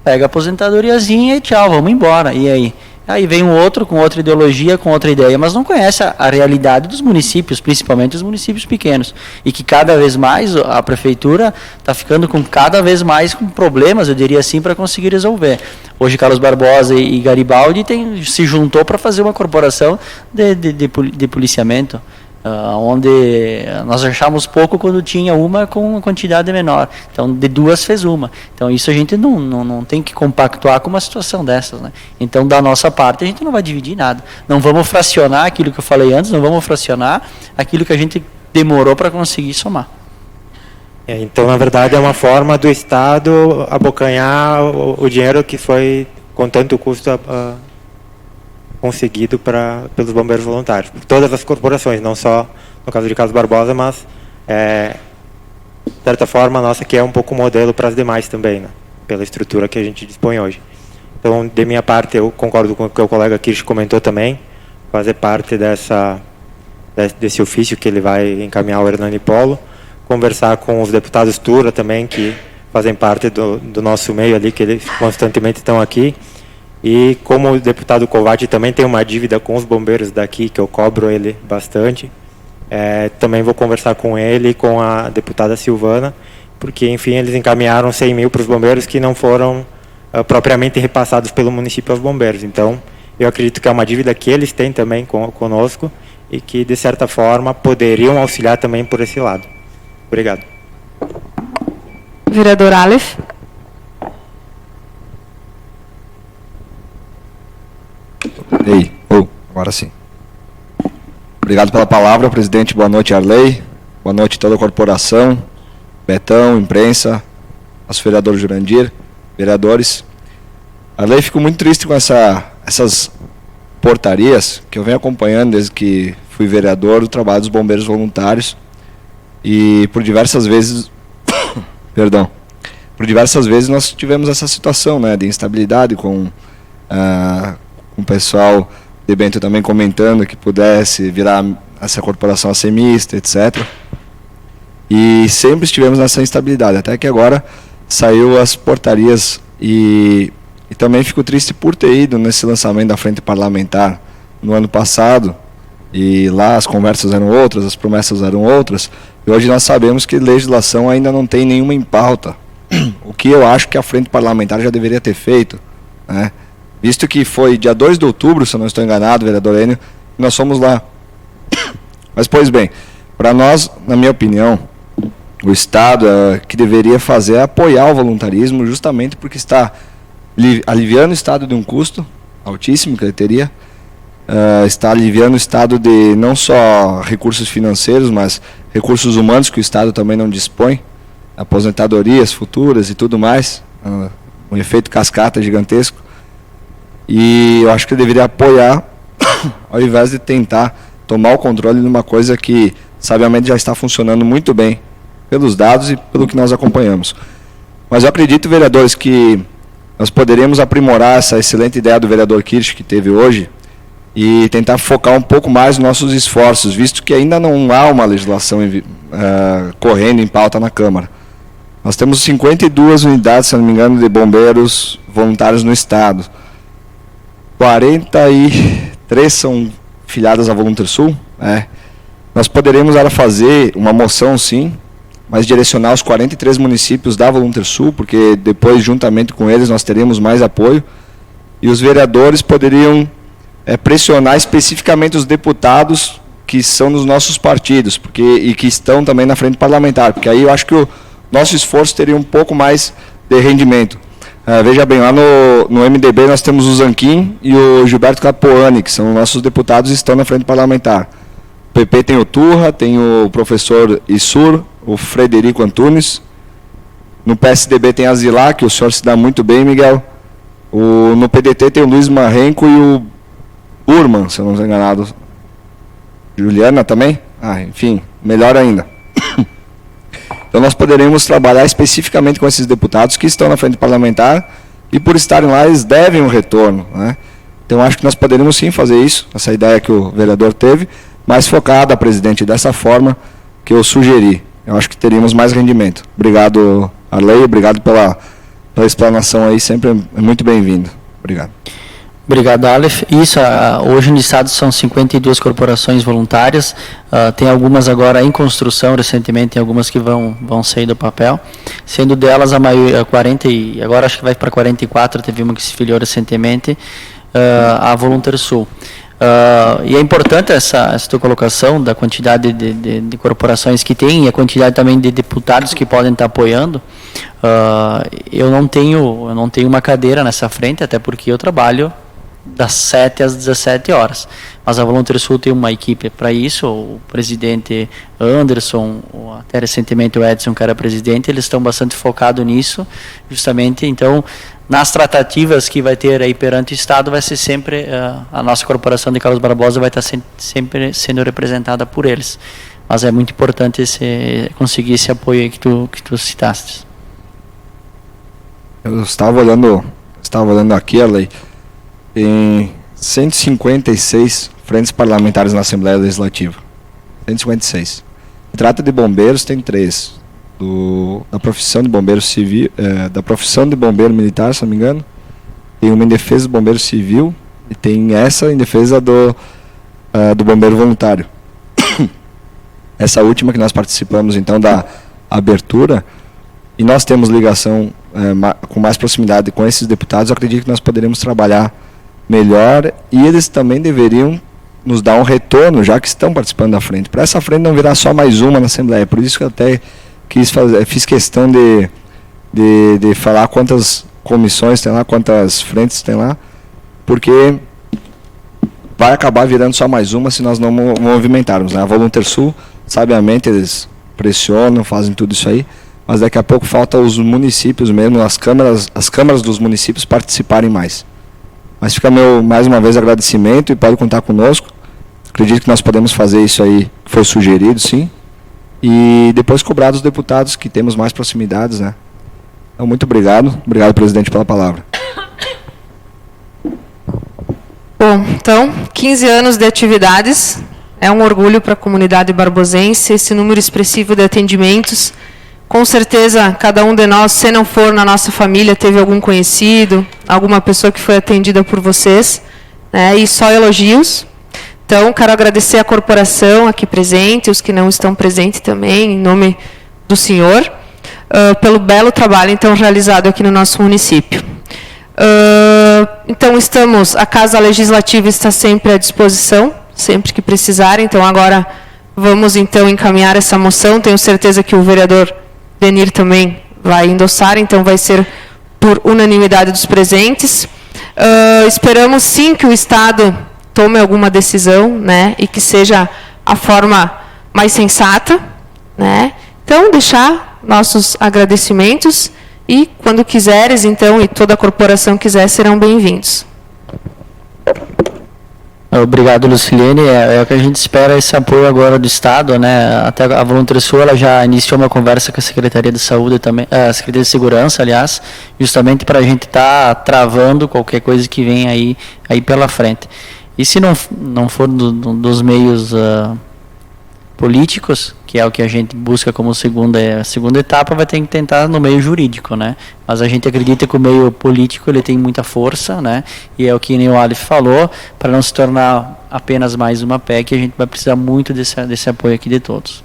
pega a aposentadoriazinha e tchau, vamos embora. E aí? Aí vem um outro com outra ideologia, com outra ideia, mas não conhece a realidade dos municípios, principalmente os municípios pequenos. E que cada vez mais a prefeitura está ficando com cada vez mais com problemas, eu diria assim, para conseguir resolver. Hoje Carlos Barbosa e Garibaldi se juntou para fazer uma corporação de policiamento. Onde nós achamos pouco quando tinha uma com uma quantidade menor. Então, de 2 fez uma. Então, isso a gente não tem que compactuar com uma situação dessas, né? Então, da nossa parte, a gente não vai dividir nada. Não vamos fracionar aquilo que eu falei antes, não vamos fracionar aquilo que a gente demorou para conseguir somar. Então, na verdade, é uma forma do Estado abocanhar o dinheiro que foi com tanto custo conseguido pelos bombeiros voluntários, por todas as corporações, não só no caso de Carlos Barbosa, mas de certa forma, a nossa aqui é um pouco modelo para as demais também, né? Pela estrutura que a gente dispõe hoje. Então, de minha parte, eu concordo com o que o colega Kirsch comentou também, fazer parte desse ofício que ele vai encaminhar ao Hernani Polo, conversar com os deputados Tura também, que fazem parte do nosso meio ali, que eles constantemente estão aqui. E como o deputado Covatti também tem uma dívida com os bombeiros daqui, que eu cobro ele bastante, também vou conversar com ele e com a deputada Silvana, porque, enfim, eles encaminharam 100 mil para os bombeiros que não foram propriamente repassados pelo município aos bombeiros. Então, eu acredito que é uma dívida que eles têm também conosco e que, de certa forma, poderiam auxiliar também por esse lado. Obrigado. Vereador Aleph. Agora sim. Obrigado pela palavra, presidente. Boa noite, Arley. Boa noite toda a corporação, Betão, imprensa, nosso vereador Jurandir, vereadores. Arley, fico muito triste com essas portarias que eu venho acompanhando desde que fui vereador, o trabalho dos bombeiros voluntários. E por diversas vezes, por diversas vezes nós tivemos essa situação, né, de instabilidade com o pessoal de Bento também comentando que pudesse virar essa corporação a ser mista, etc. E sempre estivemos nessa instabilidade, até que agora saiu as portarias e também fico triste por ter ido nesse lançamento da frente parlamentar no ano passado, e lá as conversas eram outras, as promessas eram outras, e hoje nós sabemos que legislação ainda não tem nenhuma em pauta, o que eu acho que a frente parlamentar já deveria ter feito, né? Visto que foi dia 2 de outubro, se eu não estou enganado, vereador Enio, nós fomos lá. Mas, pois bem, para nós, na minha opinião, o Estado que deveria fazer é apoiar o voluntarismo, justamente porque está aliviando o Estado de um custo altíssimo que ele teria, está aliviando o Estado de não só recursos financeiros, mas recursos humanos que o Estado também não dispõe, aposentadorias futuras e tudo mais, um efeito cascata gigantesco. E eu acho que ele deveria apoiar, ao invés de tentar tomar o controle de uma coisa que, sabiamente, já está funcionando muito bem, pelos dados e pelo que nós acompanhamos. Mas eu acredito, vereadores, que nós poderíamos aprimorar essa excelente ideia do vereador Kirsch que teve hoje e tentar focar um pouco mais nos nossos esforços, visto que ainda não há uma legislação correndo em pauta na Câmara. Nós temos 52 unidades, se não me engano, de bombeiros voluntários no Estado. 43 são filiadas à Voluntersul. Nós poderíamos fazer uma moção, sim, mas direcionar os 43 municípios da Voluntersul, porque depois, juntamente com eles, nós teríamos mais apoio. E os vereadores poderiam pressionar especificamente os deputados que são nos nossos partidos, e que estão também na frente parlamentar, porque aí eu acho que o nosso esforço teria um pouco mais de rendimento. Veja bem, lá no MDB nós temos o Zanquim e o Gilberto Capoani, que são nossos deputados e estão na frente parlamentar. O PP tem o Turra, tem o professor Issur, o Frederico Antunes. No PSDB tem a Zilá, que o senhor se dá muito bem, Miguel. No PDT tem o Luiz Marrenco e o Urman, se eu não estou enganado. Juliana também? Enfim, melhor ainda. Então nós poderemos trabalhar especificamente com esses deputados que estão na frente parlamentar e por estarem lá eles devem um retorno, né? Então acho que nós poderíamos sim fazer isso, essa ideia que o vereador teve, mais focada, presidente, dessa forma que eu sugeri. Eu acho que teríamos mais rendimento. Obrigado, Arley, obrigado pela explanação aí, sempre é muito bem-vindo. Obrigado. Obrigado, Aleph. Isso, hoje no Estado são 52 corporações voluntárias, tem algumas agora em construção, recentemente tem algumas que vão sair do papel, sendo delas a maioria, 40, e agora acho que vai para 44, teve uma que se filiou recentemente, a Voluntersul. E é importante essa tua colocação da quantidade de corporações que tem e a quantidade também de deputados que podem estar apoiando. Eu não tenho uma cadeira nessa frente, até porque eu trabalho das 7 às 17 horas. Mas a Voluntersul tem uma equipe para isso, o presidente Anderson, até recentemente o Edson, que era presidente, eles estão bastante focados nisso, justamente, então, nas tratativas que vai ter aí perante o Estado, vai ser sempre, a nossa corporação de Carlos Barbosa vai estar sempre sendo representada por eles. Mas é muito importante conseguir esse apoio aí que tu citaste. Eu estava olhando aqui, Arley, tem 156 frentes parlamentares na Assembleia Legislativa. 156. Trata de bombeiros, tem 3. Da profissão de bombeiro civil, da profissão de bombeiro militar, se não me engano. Tem uma em defesa do bombeiro civil e tem essa em defesa do bombeiro voluntário. Essa última que nós participamos, então, da abertura, e nós temos ligação com mais proximidade com esses deputados, eu acredito que nós poderemos trabalhar melhor e eles também deveriam nos dar um retorno, já que estão participando da frente. Para essa frente não virar só mais uma na Assembleia. Por isso que eu até fiz questão de falar quantas comissões tem lá, quantas frentes tem lá, porque vai acabar virando só mais uma se nós não movimentarmos, né? A Voluntersul, sabiamente, eles pressionam, fazem tudo isso aí, mas daqui a pouco falta os municípios mesmo, as câmaras dos municípios participarem mais. Mas fica mais uma vez, agradecimento e pode contar conosco. Acredito que nós podemos fazer isso aí, que foi sugerido, sim. E depois cobrar dos deputados que temos mais proximidades, né? Então, muito obrigado. Obrigado, presidente, pela palavra. Bom, então, 15 anos de atividades. É um orgulho para a comunidade barbosense, esse número expressivo de atendimentos. Com certeza, cada um de nós, se não for na nossa família, teve algum conhecido, alguma pessoa que foi atendida por vocês, né? E só elogios. Então, quero agradecer a corporação aqui presente, os que não estão presentes também, em nome do senhor, pelo belo trabalho, então, realizado aqui no nosso município. Então, a Casa Legislativa está sempre à disposição, sempre que precisarem. Então, agora vamos, então, encaminhar essa moção. Tenho certeza que o vereador Denir também vai endossar, então vai ser por unanimidade dos presentes. Esperamos, sim, que o Estado tome alguma decisão, né, e que seja a forma mais sensata, né. Então, deixar nossos agradecimentos e, quando quiseres, então, e toda a corporação quiser, serão bem-vindos. Obrigado, Lucilene. É o que a gente espera, esse apoio agora do Estado, né? Até a Voluntersul, ela já iniciou uma conversa com a Secretaria de Saúde também, a Secretaria de Segurança, aliás, justamente para a gente estar travando qualquer coisa que vem aí pela frente. E se não for dos meios políticos, que é o que a gente busca como segunda etapa, vai ter que tentar no meio jurídico, né? Mas a gente acredita que o meio político ele tem muita força, né? E é o que o Alif falou, para não se tornar apenas mais uma PEC, a gente vai precisar muito desse apoio aqui de todos.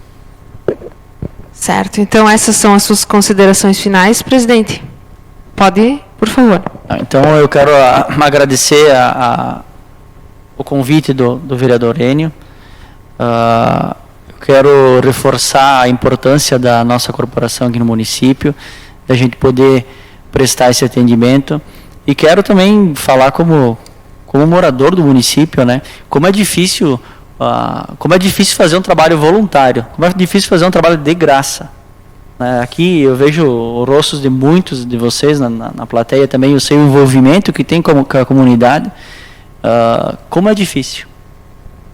Certo. Então, essas são as suas considerações finais, presidente. Pode ir, por favor. Então, eu quero agradecer o convite do vereador Enio. Quero reforçar a importância da nossa corporação aqui no município, da gente poder prestar esse atendimento. E quero também falar como morador do município, né? Como é difícil fazer um trabalho voluntário, como é difícil fazer um trabalho de graça. Aqui eu vejo os rostos de muitos de vocês na plateia também, eu sei o envolvimento que tem com a comunidade, como é difícil,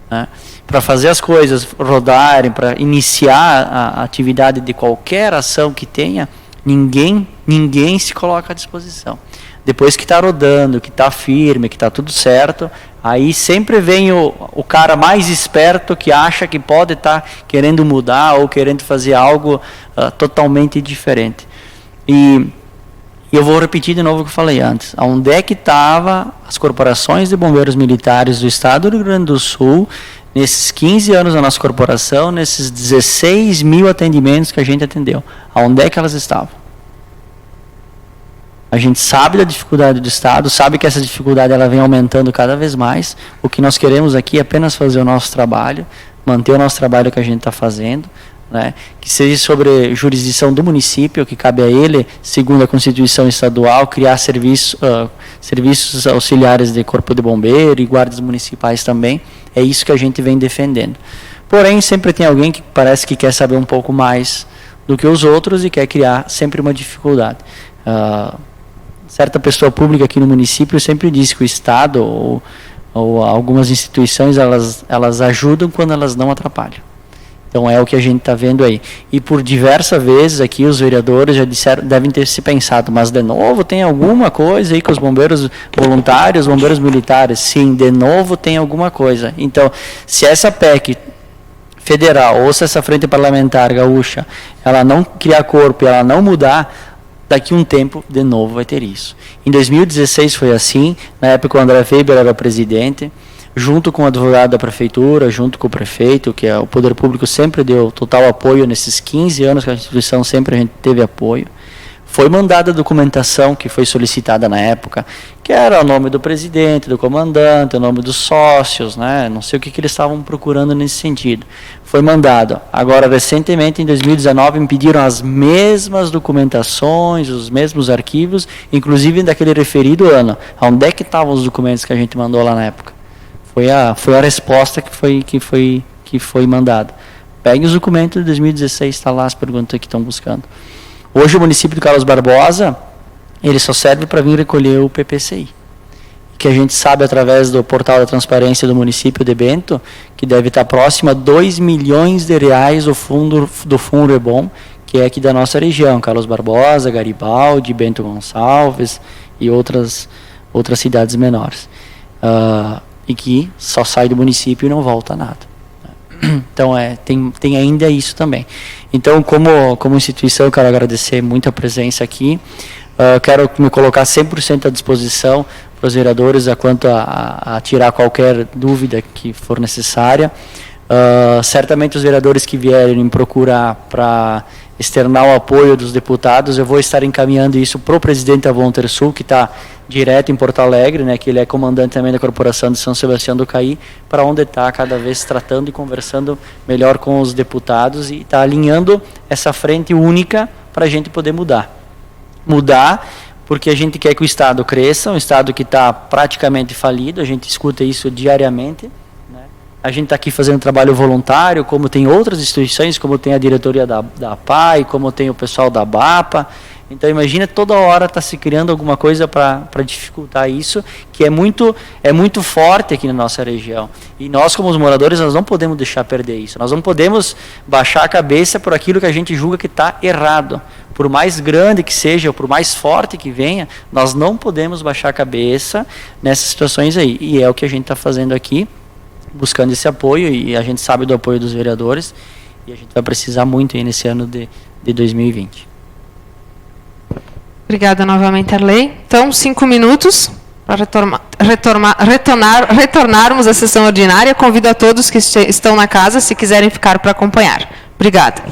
né? Para fazer as coisas rodarem, para iniciar a atividade de qualquer ação que tenha, ninguém se coloca à disposição. Depois que está rodando, que está firme, que está tudo certo, aí sempre vem o cara mais esperto que acha que pode estar querendo mudar ou querendo fazer algo totalmente diferente. E eu vou repetir de novo o que eu falei antes. Onde é que estavam as corporações de bombeiros militares do Estado do Rio Grande do Sul nesses 15 anos da nossa corporação, nesses 16 mil atendimentos que a gente atendeu? Aonde é que elas estavam? A gente sabe da dificuldade do Estado, sabe que essa dificuldade ela vem aumentando cada vez mais. O que nós queremos aqui é apenas fazer o nosso trabalho, manter o nosso trabalho que a gente está fazendo, né? Que seja sobre jurisdição do município, que cabe a ele, segundo a Constituição Estadual, criar serviços auxiliares de corpo de bombeiro e guardas municipais também. É isso que a gente vem defendendo. Porém, sempre tem alguém que parece que quer saber um pouco mais do que os outros e quer criar sempre uma dificuldade. Certa pessoa pública aqui no município sempre disse que o Estado ou algumas instituições elas ajudam quando elas não atrapalham. Então é o que a gente está vendo aí. E por diversas vezes aqui os vereadores já disseram, devem ter se pensado, mas de novo tem alguma coisa aí com os bombeiros voluntários, bombeiros militares? Sim, de novo tem alguma coisa. Então, se essa PEC federal ou se essa frente parlamentar gaúcha, ela não criar corpo e ela não mudar, daqui a um tempo, de novo, vai ter isso. Em 2016 foi assim, na época o André Weber era presidente, junto com o advogado da prefeitura, junto com o prefeito, que o poder público sempre deu total apoio nesses 15 anos que a instituição sempre a gente teve apoio. Foi mandada a documentação que foi solicitada na época, que era o nome do presidente, do comandante, o nome dos sócios, né? Não sei o que eles estavam procurando nesse sentido. Foi mandado. Agora, recentemente, em 2019, me pediram as mesmas documentações, os mesmos arquivos, inclusive daquele referido ano. Onde é que estavam os documentos que a gente mandou lá na época? Foi a resposta que foi mandada. Peguem os documentos de 2016, está lá as perguntas que estão buscando. Hoje o município de Carlos Barbosa, ele só serve para vir recolher o PPCI. Que a gente sabe através do portal da transparência do município de Bento, que deve estar próximo a 2 milhões de reais do Fundo Rebom, que é aqui da nossa região, Carlos Barbosa, Garibaldi, Bento Gonçalves e outras cidades menores. E que só sai do município e não volta nada. Então, tem ainda isso também. Então, como instituição, eu quero agradecer muito a presença aqui. Quero me colocar 100% à disposição para os vereadores quanto a tirar qualquer dúvida que for necessária. Certamente os vereadores que vierem me procurar para externar o apoio dos deputados, eu vou estar encaminhando isso para o presidente da Voluntar Sul, que está direto em Porto Alegre, né, que ele é comandante também da Corporação de São Sebastião do Caí, para onde está cada vez tratando e conversando melhor com os deputados e está alinhando essa frente única para a gente poder mudar. Mudar porque a gente quer que o Estado cresça, um Estado que está praticamente falido, a gente escuta isso diariamente. A gente está aqui fazendo trabalho voluntário, como tem outras instituições, como tem a diretoria da APAI, como tem o pessoal da BAPA. Então, imagina, toda hora está se criando alguma coisa para dificultar isso, que é muito forte aqui na nossa região. E nós, como os moradores, nós não podemos deixar perder isso. Nós não podemos baixar a cabeça por aquilo que a gente julga que está errado. Por mais grande que seja, ou por mais forte que venha, nós não podemos baixar a cabeça nessas situações aí. E é o que a gente está fazendo aqui, buscando esse apoio, e a gente sabe do apoio dos vereadores, e a gente vai precisar muito aí nesse ano de 2020. Obrigada novamente, Arley. Então, 5 minutos para retornarmos à sessão ordinária. Convido a todos que estão na casa, se quiserem ficar para acompanhar. Obrigada.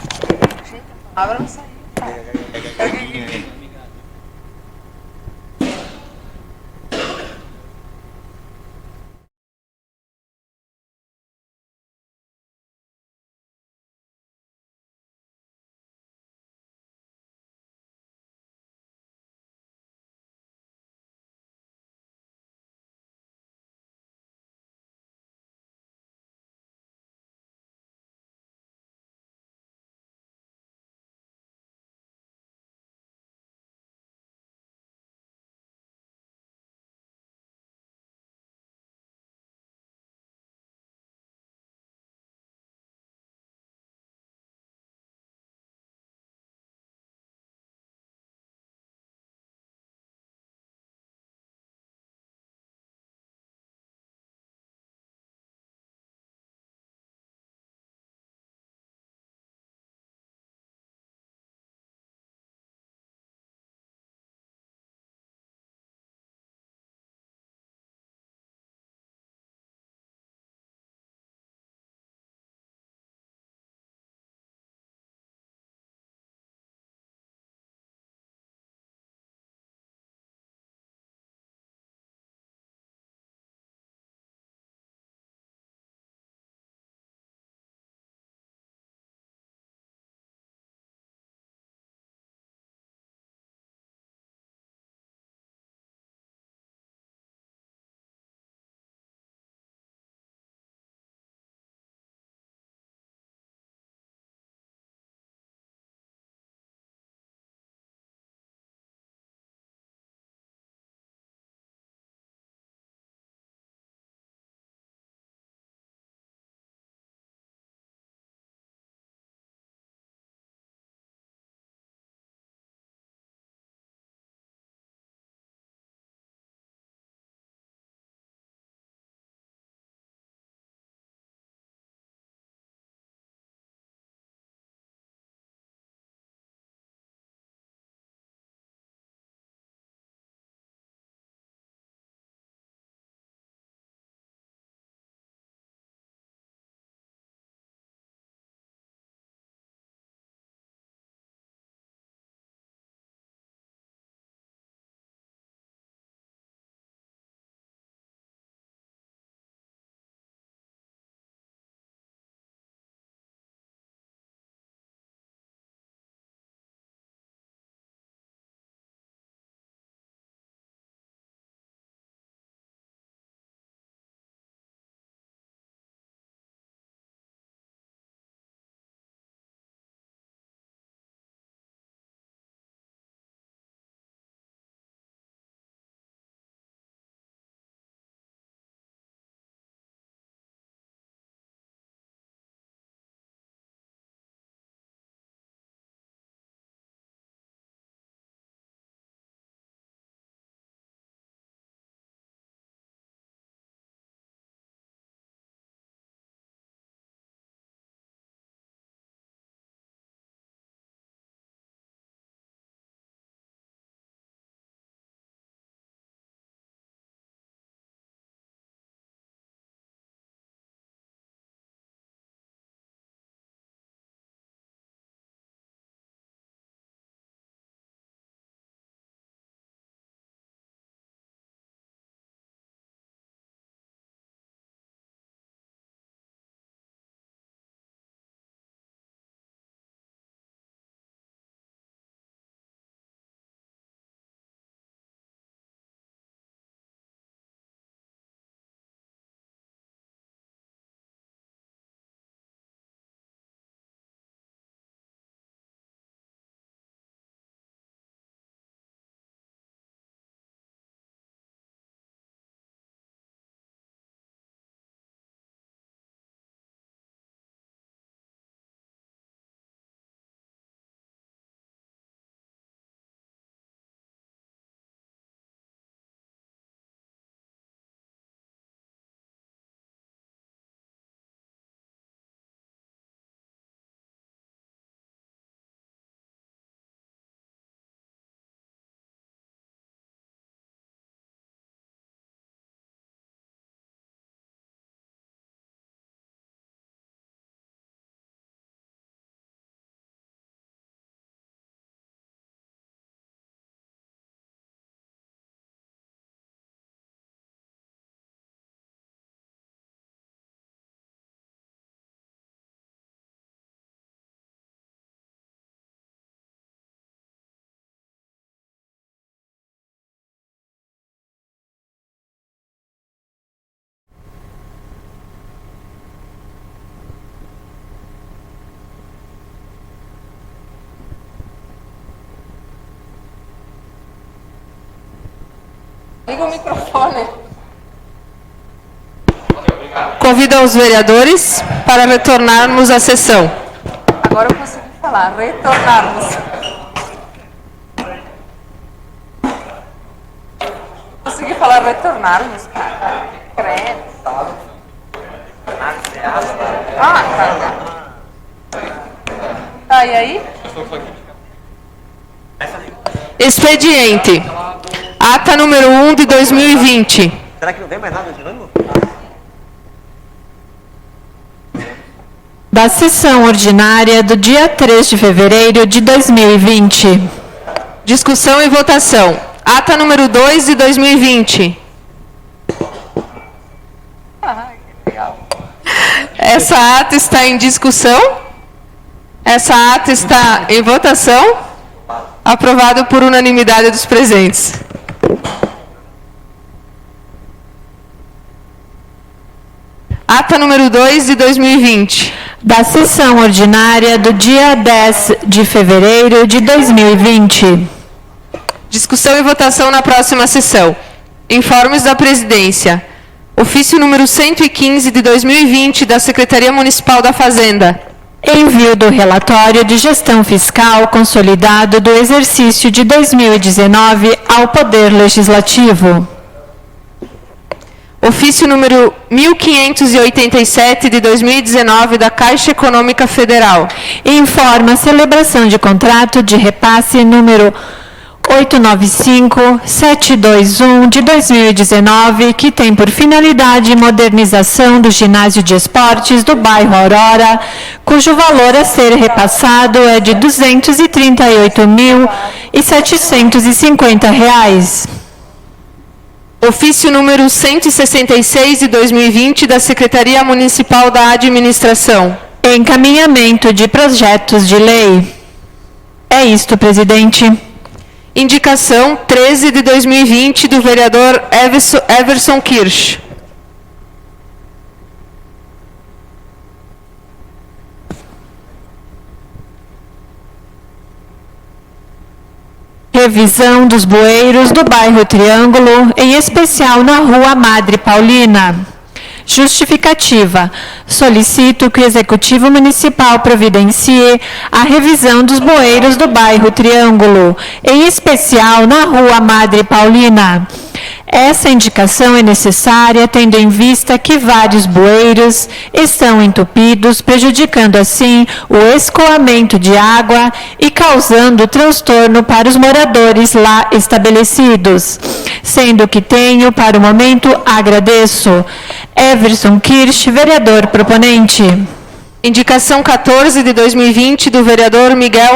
Liga o microfone. Convido os vereadores para retornarmos à sessão. Agora eu consegui falar, retornarmos. Consegui falar retornarmos, cara. Credo. Ah, cara. Tá, e aí? Expediente. Ata número 1 de 2020. Será que não tem mais nada girando? Da sessão ordinária do dia 3 de fevereiro de 2020. Discussão e votação. Ata número 2 de 2020. Essa ata está em discussão. Essa ata está em votação. Aprovado por unanimidade dos presentes. Ata número 2 de 2020. Da sessão ordinária do dia 10 de fevereiro de 2020. Discussão e votação na próxima sessão. Informes da Presidência. Ofício número 115 de 2020 da Secretaria Municipal da Fazenda. Envio do relatório de gestão fiscal consolidado do exercício de 2019 ao Poder Legislativo. Ofício número 1587 de 2019 da Caixa Econômica Federal. Informa a celebração de contrato de repasse número 895-721 de 2019, que tem por finalidade modernização do ginásio de esportes do bairro Aurora, cujo valor a ser repassado é de R$ 238.750. Ofício número 166 de 2020 da Secretaria Municipal da Administração. Encaminhamento de projetos de lei. É isto, presidente. Indicação 13 de 2020 do vereador Everson Kirsch. Revisão dos bueiros do bairro Triângulo, em especial na Rua Madre Paulina. Justificativa. Solicito que o Executivo Municipal providencie a revisão dos bueiros do bairro Triângulo, em especial na Rua Madre Paulina. Essa indicação é necessária, tendo em vista que vários bueiros estão entupidos, prejudicando assim o escoamento de água e causando transtorno para os moradores lá estabelecidos. Sendo que tenho, para o momento, agradeço. Everson Kirsch, vereador proponente. Indicação 14 de 2020 do vereador Miguel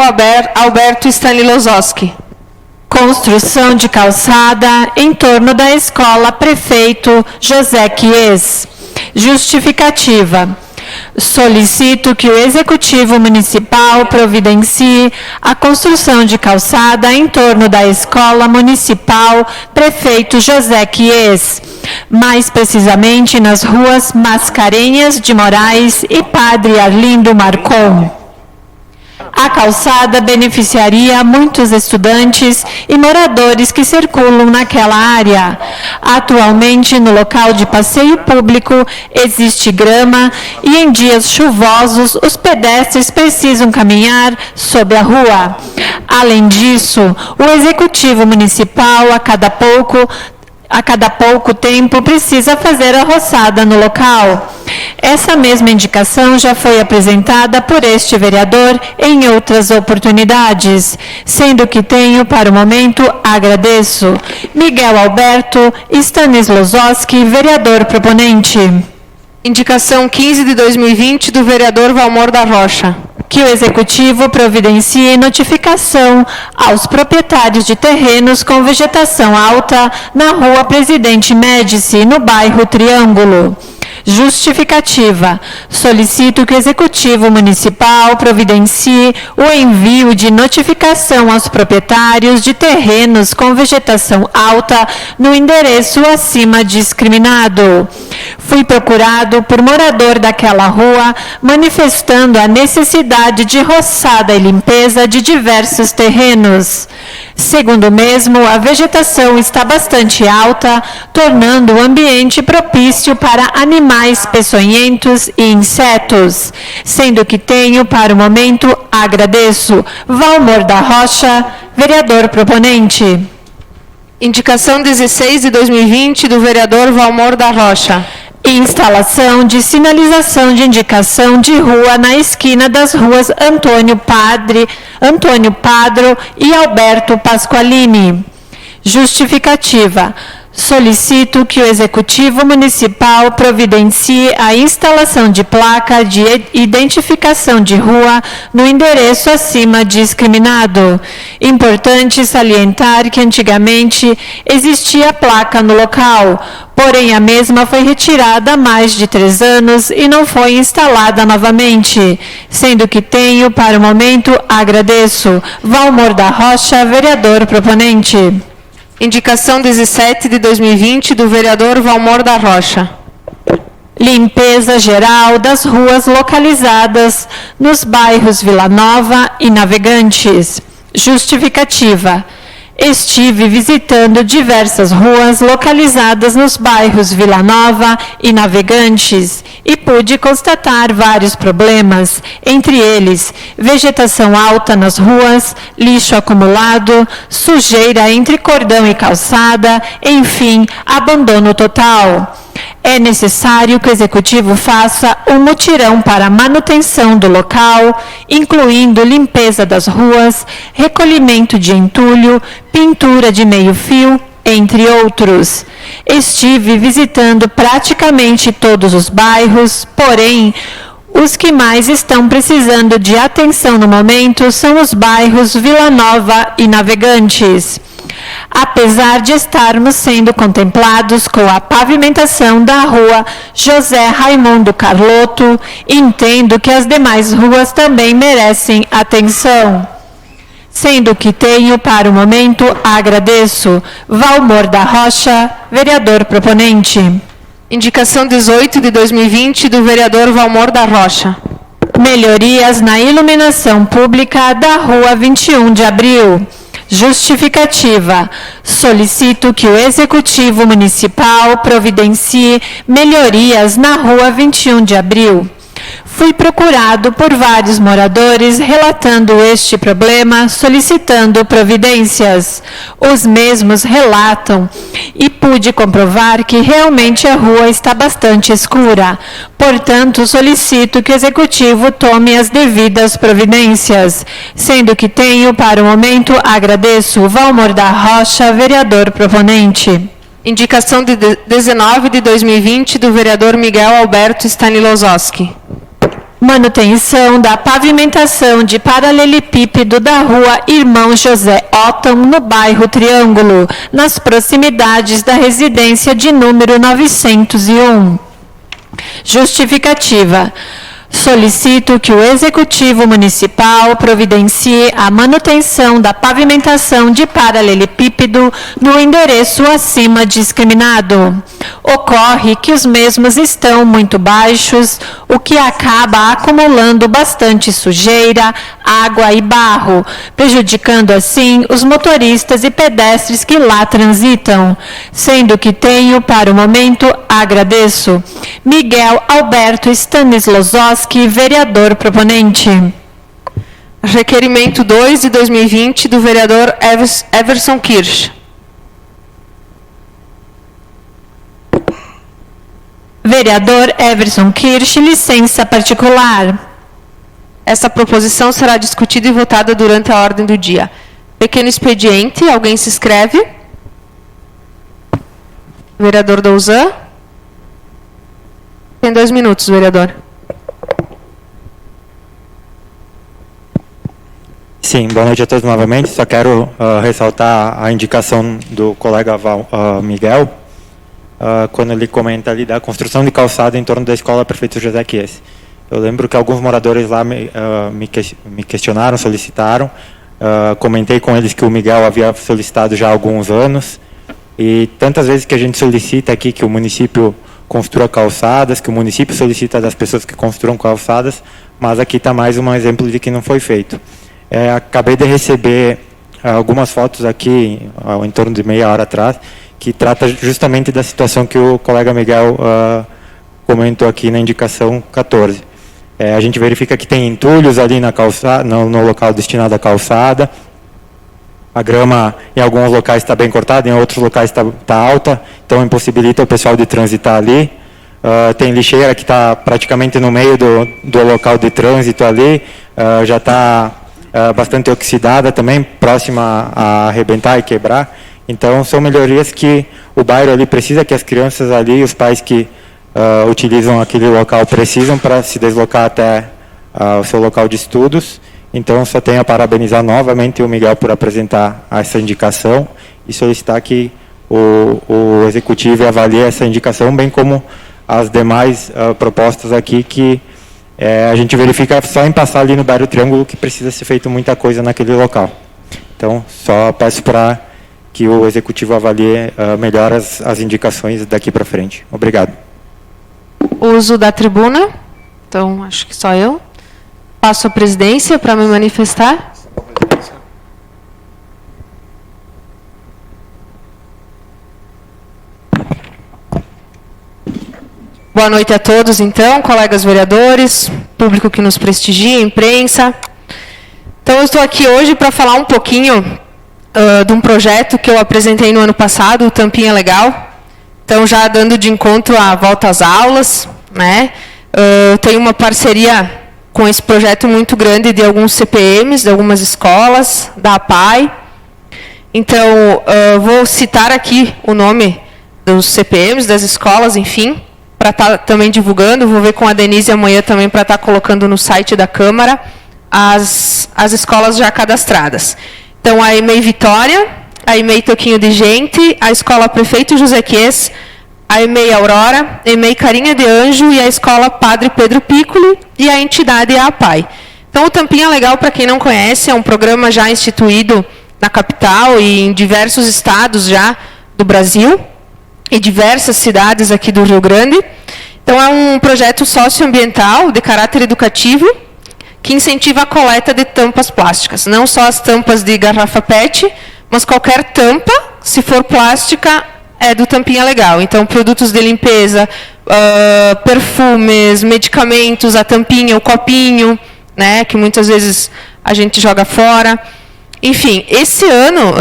Alberto Stanilososki. Construção de calçada em torno da escola Prefeito José Chies. Justificativa. Solicito que o Executivo Municipal providencie a construção de calçada em torno da Escola Municipal Prefeito José Chies, mais precisamente nas ruas Mascarenhas de Moraes e Padre Arlindo Marcon. A calçada beneficiaria muitos estudantes e moradores que circulam naquela área. Atualmente, no local de passeio público, existe grama e em dias chuvosos, os pedestres precisam caminhar sobre a rua. Além disso, o Executivo Municipal, a cada pouco tempo, precisa fazer a roçada no local. Essa mesma indicação já foi apresentada por este vereador em outras oportunidades, sendo que tenho, para o momento, agradeço. Miguel Alberto Stanilososki, vereador proponente. Indicação 15 de 2020 do vereador Valmor da Rocha. Que o Executivo providencie notificação aos proprietários de terrenos com vegetação alta na Rua Presidente Médici, no bairro Triângulo. Justificativa. Solicito que o Executivo Municipal providencie o envio de notificação aos proprietários de terrenos com vegetação alta no endereço acima discriminado. Fui procurado por morador daquela rua, manifestando a necessidade de roçada e limpeza de diversos terrenos. Segundo o mesmo, a vegetação está bastante alta, tornando o ambiente propício para animais peçonhentos e insetos. Sendo que tenho, para o momento, agradeço. Valmor da Rocha, vereador proponente. Indicação 16 de 2020 do vereador Valmor da Rocha. Instalação de sinalização de indicação de rua na esquina das ruas Antônio Padro e Alberto Pasqualini. Justificativa. Solicito que o Executivo Municipal providencie a instalação de placa de identificação de rua no endereço acima discriminado. Importante salientar que antigamente existia placa no local, porém a mesma foi retirada há mais de 3 anos e não foi instalada novamente. Sendo que tenho, para o momento, agradeço. Valmor da Rocha, vereador proponente. Indicação 17 de 2020 do vereador Valmor da Rocha. Limpeza geral das ruas localizadas nos bairros Vila Nova e Navegantes. Justificativa. Estive visitando diversas ruas localizadas nos bairros Vila Nova e Navegantes e pude constatar vários problemas, entre eles vegetação alta nas ruas, lixo acumulado, sujeira entre cordão e calçada, enfim, abandono total. É necessário que o Executivo faça um mutirão para a manutenção do local, incluindo limpeza das ruas, recolhimento de entulho, pintura de meio-fio, entre outros. Estive visitando praticamente todos os bairros, porém, os que mais estão precisando de atenção no momento são os bairros Vila Nova e Navegantes. Apesar de estarmos sendo contemplados com a pavimentação da rua José Raimundo Carlotto, entendo que as demais ruas também merecem atenção. Sendo que tenho, para o momento, agradeço. Valmor da Rocha, vereador proponente. Indicação 18 de 2020 do vereador Valmor da Rocha. Melhorias na iluminação pública da rua 21 de abril. Justificativa. Solicito que o Executivo Municipal providencie melhorias na rua 21 de abril. Fui procurado por vários moradores relatando este problema, solicitando providências. Os mesmos relatam e pude comprovar que realmente a rua está bastante escura. Portanto, solicito que o Executivo tome as devidas providências. Sendo que tenho, para o momento, agradeço. Valmor da Rocha, vereador proponente. Indicação de 19 de 2020 do vereador Miguel Alberto Stanilososki. Manutenção da pavimentação de paralelepípedo da rua Irmão José Otton, no bairro Triângulo, nas proximidades da residência de número 901. Justificativa. Solicito que o Executivo Municipal providencie a manutenção da pavimentação de paralelepípedo no endereço acima discriminado. Ocorre que os mesmos estão muito baixos, o que acaba acumulando bastante sujeira, água e barro, prejudicando assim os motoristas e pedestres que lá transitam. Sendo que tenho, para o momento, agradeço. Miguel Alberto Stanilososki, vereador proponente. Requerimento 2 de 2020 do vereador Everson Kirsch. Vereador Everson Kirsch, licença particular. Essa proposição será discutida e votada durante a ordem do dia. Pequeno expediente, alguém se inscreve? Vereador Douzan? Tem 2 minutos, vereador. Sim, boa noite a todos novamente. Só quero ressaltar a indicação do colega Miguel. quando ele comenta ali da construção de calçada em torno da escola Prefeito José Chies. Eu lembro que alguns moradores lá me questionaram, solicitaram, comentei com eles que o Miguel havia solicitado já há alguns anos, e tantas vezes que a gente solicita aqui que o município construa calçadas, que o município solicita das pessoas que construam calçadas, mas aqui está mais um exemplo de que não foi feito. Acabei de receber algumas fotos aqui, em torno de meia hora atrás, que trata justamente da situação que o colega Miguel comentou aqui na indicação 14. A gente verifica que tem entulhos ali na calçada, no local destinado à calçada. A grama em alguns locais está bem cortada, em outros locais está alta, então impossibilita o pessoal de transitar ali. Tem lixeira que está praticamente no meio do local de trânsito ali, já está bastante oxidada também, próxima a arrebentar e quebrar. Então são melhorias que o bairro ali precisa, que as crianças ali, os pais que utilizam aquele local precisam para se deslocar até o seu local de estudos. Então, só tenho a parabenizar novamente o Miguel por apresentar essa indicação e solicitar que o Executivo avalie essa indicação, bem como as demais propostas aqui, que a gente verifica só em passar ali no bairro Triângulo que precisa ser feito muita coisa naquele local. Então, só peço para que o Executivo avalie melhor as indicações daqui para frente. Obrigado. Uso da tribuna. Então, acho que só eu. Passo a presidência para me manifestar. Boa noite a todos, então, colegas vereadores, público que nos prestigia, imprensa. Então, eu estou aqui hoje para falar um pouquinho de um projeto que eu apresentei no ano passado, o Tampinha Legal. Então, já dando de encontro à volta às aulas, né? Eu tenho uma parceria com esse projeto muito grande de alguns CPMs, de algumas escolas, da APAI. Então, vou citar aqui o nome dos CPMs, das escolas, enfim, para estar também divulgando. Vou ver com a Denise amanhã também para estar colocando no site da Câmara as escolas já cadastradas. Então, a EMEI Vitória, a EMEI Toquinho de Gente, a Escola Prefeito José Chies, a EMEI Aurora, a EMEI Carinha de Anjo e a Escola Padre Pedro Piccoli e a entidade a APAI. Então, o Tampinha Legal, para quem não conhece, é um programa já instituído na capital e em diversos estados já do Brasil e diversas cidades aqui do Rio Grande. Então, é um projeto socioambiental de caráter educativo que incentiva a coleta de tampas plásticas. Não só as tampas de garrafa PET, mas qualquer tampa, se for plástica, é do Tampinha Legal. Então, produtos de limpeza, perfumes, medicamentos, a tampinha, o copinho, né, que muitas vezes a gente joga fora. Enfim, esse ano,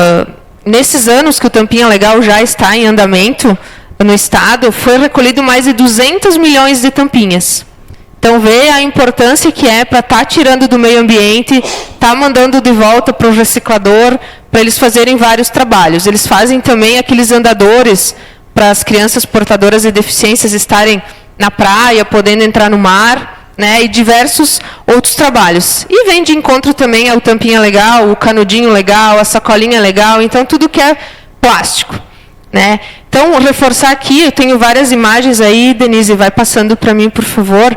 nesses anos que o Tampinha Legal já está em andamento no Estado, foi recolhido mais de 200 milhões de tampinhas. Então, vê a importância que é para estar tirando do meio ambiente, estar mandando de volta para o reciclador, para eles fazerem vários trabalhos. Eles fazem também aqueles andadores para as crianças portadoras de deficiências estarem na praia, podendo entrar no mar, né, e diversos outros trabalhos. E vem de encontro também ao Tampinha Legal, o canudinho legal, a sacolinha legal, então tudo que é plástico, né? Então, reforçar aqui, eu tenho várias imagens aí, Denise, vai passando para mim, por favor.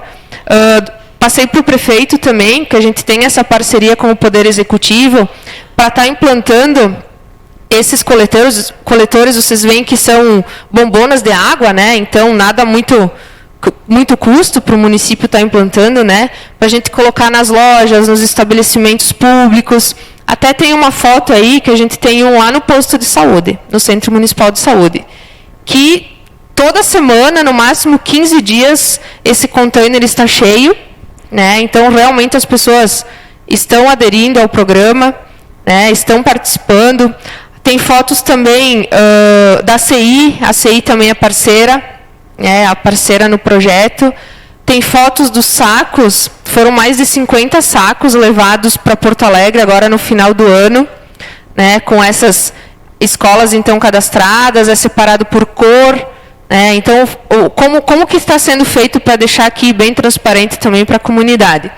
Passei para o prefeito também, que a gente tem essa parceria com o Poder Executivo, para estar implantando esses coletores, vocês veem que são bombonas de água, né? Então, nada muito custo para o município estar implantando, né? Para a gente colocar nas lojas, nos estabelecimentos públicos. Até tem uma foto aí que a gente tem lá no posto de saúde, no Centro Municipal de Saúde, que toda semana, no máximo 15 dias, esse container está cheio, né? Então, realmente, as pessoas estão aderindo ao programa, né? Estão participando. Tem fotos também da CI, a CI também é parceira, né? A parceira no projeto. Tem fotos dos sacos, foram mais de 50 sacos levados para Porto Alegre agora no final do ano, né? Com essas escolas, então, cadastradas, é separado por cor. Então, como que está sendo feito para deixar aqui bem transparente também para a comunidade?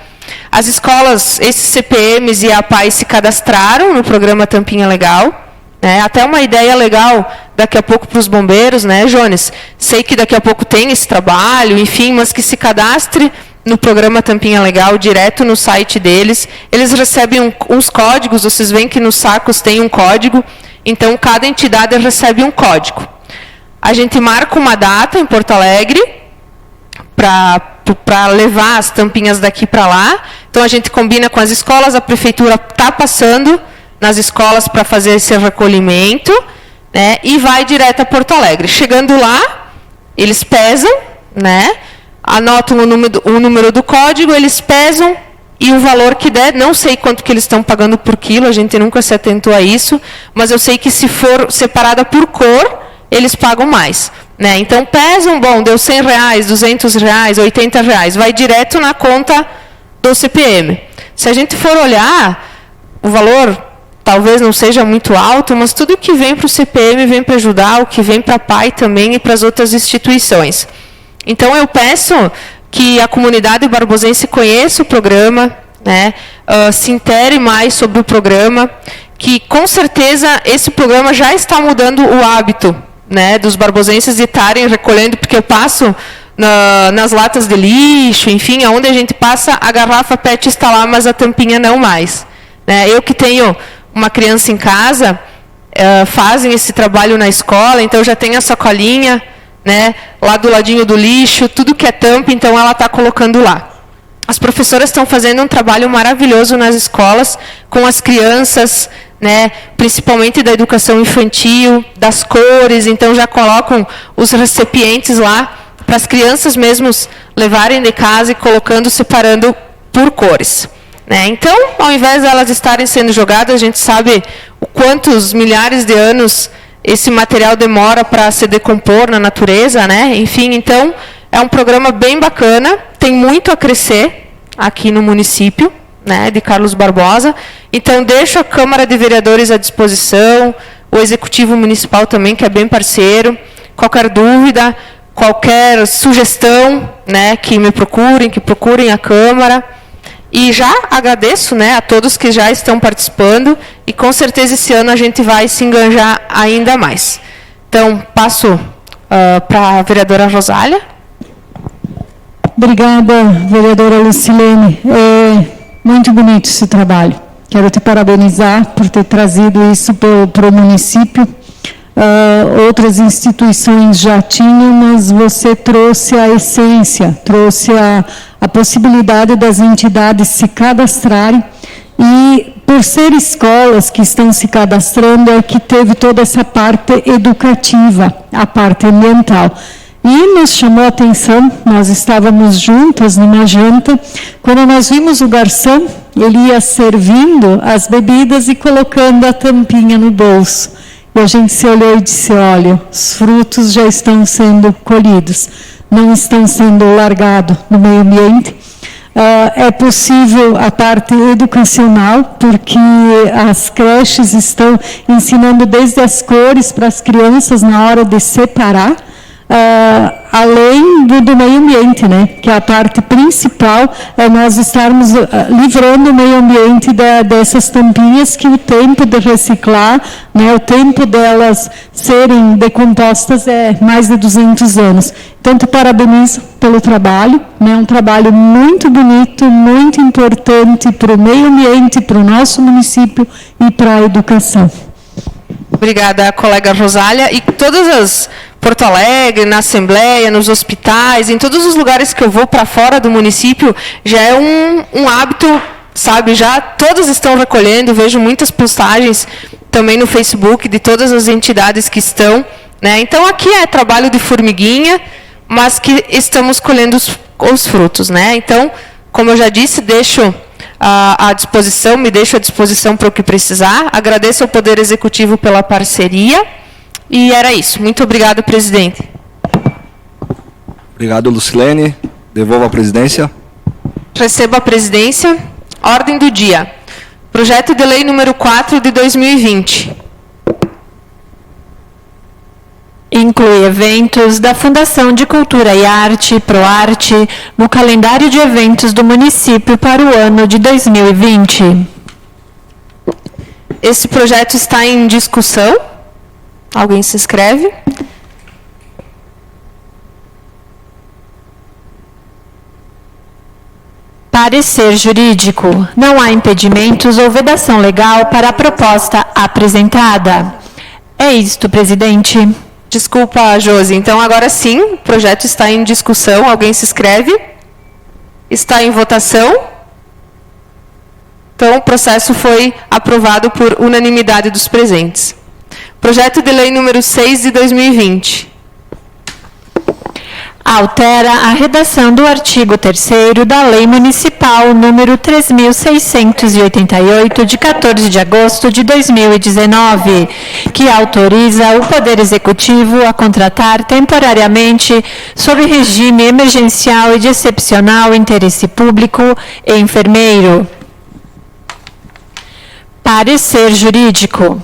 As escolas, esses CPMs e a APAI se cadastraram no programa Tampinha Legal, né? Até uma ideia legal daqui a pouco para os bombeiros, né, Jones? Sei que daqui a pouco tem esse trabalho, enfim, mas que se cadastre no programa Tampinha Legal, direto no site deles. Eles recebem uns códigos, vocês veem que nos sacos tem um código, então cada entidade recebe um código. A gente marca uma data em Porto Alegre para levar as tampinhas daqui para lá. Então a gente combina com as escolas, a prefeitura está passando nas escolas para fazer esse recolhimento, né, e vai direto a Porto Alegre. Chegando lá, eles pesam, né, anotam o número do código, eles pesam e o valor que der, não sei quanto que eles estão pagando por quilo, a gente nunca se atentou a isso, mas eu sei que se for separada por cor, eles pagam mais, né? Então pesam, bom, deu R$100, R$200, R$80, vai direto na conta do CPM. Se a gente for olhar, o valor talvez não seja muito alto, mas tudo que vem para o CPM vem para ajudar, o que vem para a PAI também e para as outras instituições. Então, eu peço que a comunidade barbosense conheça o programa, né, se intere mais sobre o programa, que, com certeza, esse programa já está mudando o hábito, né, dos barbosenses de estarem recolhendo, porque eu passo nas latas de lixo, enfim, aonde a gente passa, a garrafa PET está lá, mas a tampinha não mais, né? Eu que tenho uma criança em casa, fazem esse trabalho na escola, então já tem a sacolinha, né, lá do ladinho do lixo, tudo que é tampa, então ela está colocando lá. As professoras estão fazendo um trabalho maravilhoso nas escolas, com as crianças, né, principalmente da educação infantil, das cores, então já colocam os recipientes lá, para as crianças mesmos levarem de casa e colocando, separando por cores, né? Então, ao invés de elas estarem sendo jogadas, a gente sabe o quantos milhares de anos esse material demora para se decompor na natureza, né? Enfim, então, é um programa bem bacana, tem muito a crescer aqui no município, né, de Carlos Barbosa. Então, deixo a Câmara de Vereadores à disposição, o Executivo Municipal também, que é bem parceiro. Qualquer dúvida, qualquer sugestão, né, que me procurem, que procurem a Câmara. E já agradeço, né, a todos que já estão participando, e com certeza esse ano a gente vai se enganjar ainda mais. Então, passo para a vereadora Rosália. Obrigada, vereadora Lucilene. É muito bonito esse trabalho. Quero te parabenizar por ter trazido isso para o município. Outras instituições já tinham, mas você trouxe a essência, trouxe a possibilidade das entidades se cadastrarem, e por ser escolas que estão se cadastrando, é que teve toda essa parte educativa, a parte ambiental. E nos chamou a atenção, nós estávamos juntas numa janta, quando nós vimos o garçom, ele ia servindo as bebidas e colocando a tampinha no bolso. E a gente se olhou e disse, olha, os frutos já estão sendo colhidos, não estão sendo largados no meio ambiente. É possível a parte educacional, porque as creches estão ensinando desde as cores para as crianças na hora de separar, além do meio ambiente, né? Que a parte principal é nós estarmos livrando o meio ambiente dessas tampinhas, que o tempo de reciclar, né, o tempo delas serem decompostas é mais de 200 anos. Então, te parabenizo pelo trabalho, né, um trabalho muito bonito, muito importante para o meio ambiente, para o nosso município e para a educação. Obrigada, colega Rosália. E todas as Porto Alegre, na Assembleia, nos hospitais, em todos os lugares que eu vou para fora do município, já é um hábito, sabe? Já todos estão recolhendo, vejo muitas postagens também no Facebook de todas as entidades que estão, né? Então, aqui é trabalho de formiguinha, mas que estamos colhendo os frutos, né? Então, como eu já disse, deixo à disposição, me deixo à disposição para o que precisar. Agradeço ao Poder Executivo pela parceria. E era isso. Muito obrigado, presidente. Obrigado, Lucilene. Devolvo a presidência. Recebo a presidência. Ordem do dia. Projeto de lei número 4 de 2020. Inclui eventos da Fundação de Cultura e Arte, ProArte, no calendário de eventos do município para o ano de 2020. Esse projeto está em discussão. Alguém se inscreve? Parecer jurídico. Não há impedimentos ou vedação legal para a proposta apresentada. É isto, presidente. Desculpa, Josi. Então, agora sim, o projeto está em discussão. Alguém se inscreve? Está em votação. Então, o processo foi aprovado por unanimidade dos presentes. Projeto de lei número 6 de 2020. Altera a redação do artigo 3º da Lei Municipal número 3.688, de 14 de agosto de 2019, que autoriza o Poder Executivo a contratar temporariamente, sob regime emergencial e de excepcional interesse público, enfermeiro. Parecer jurídico.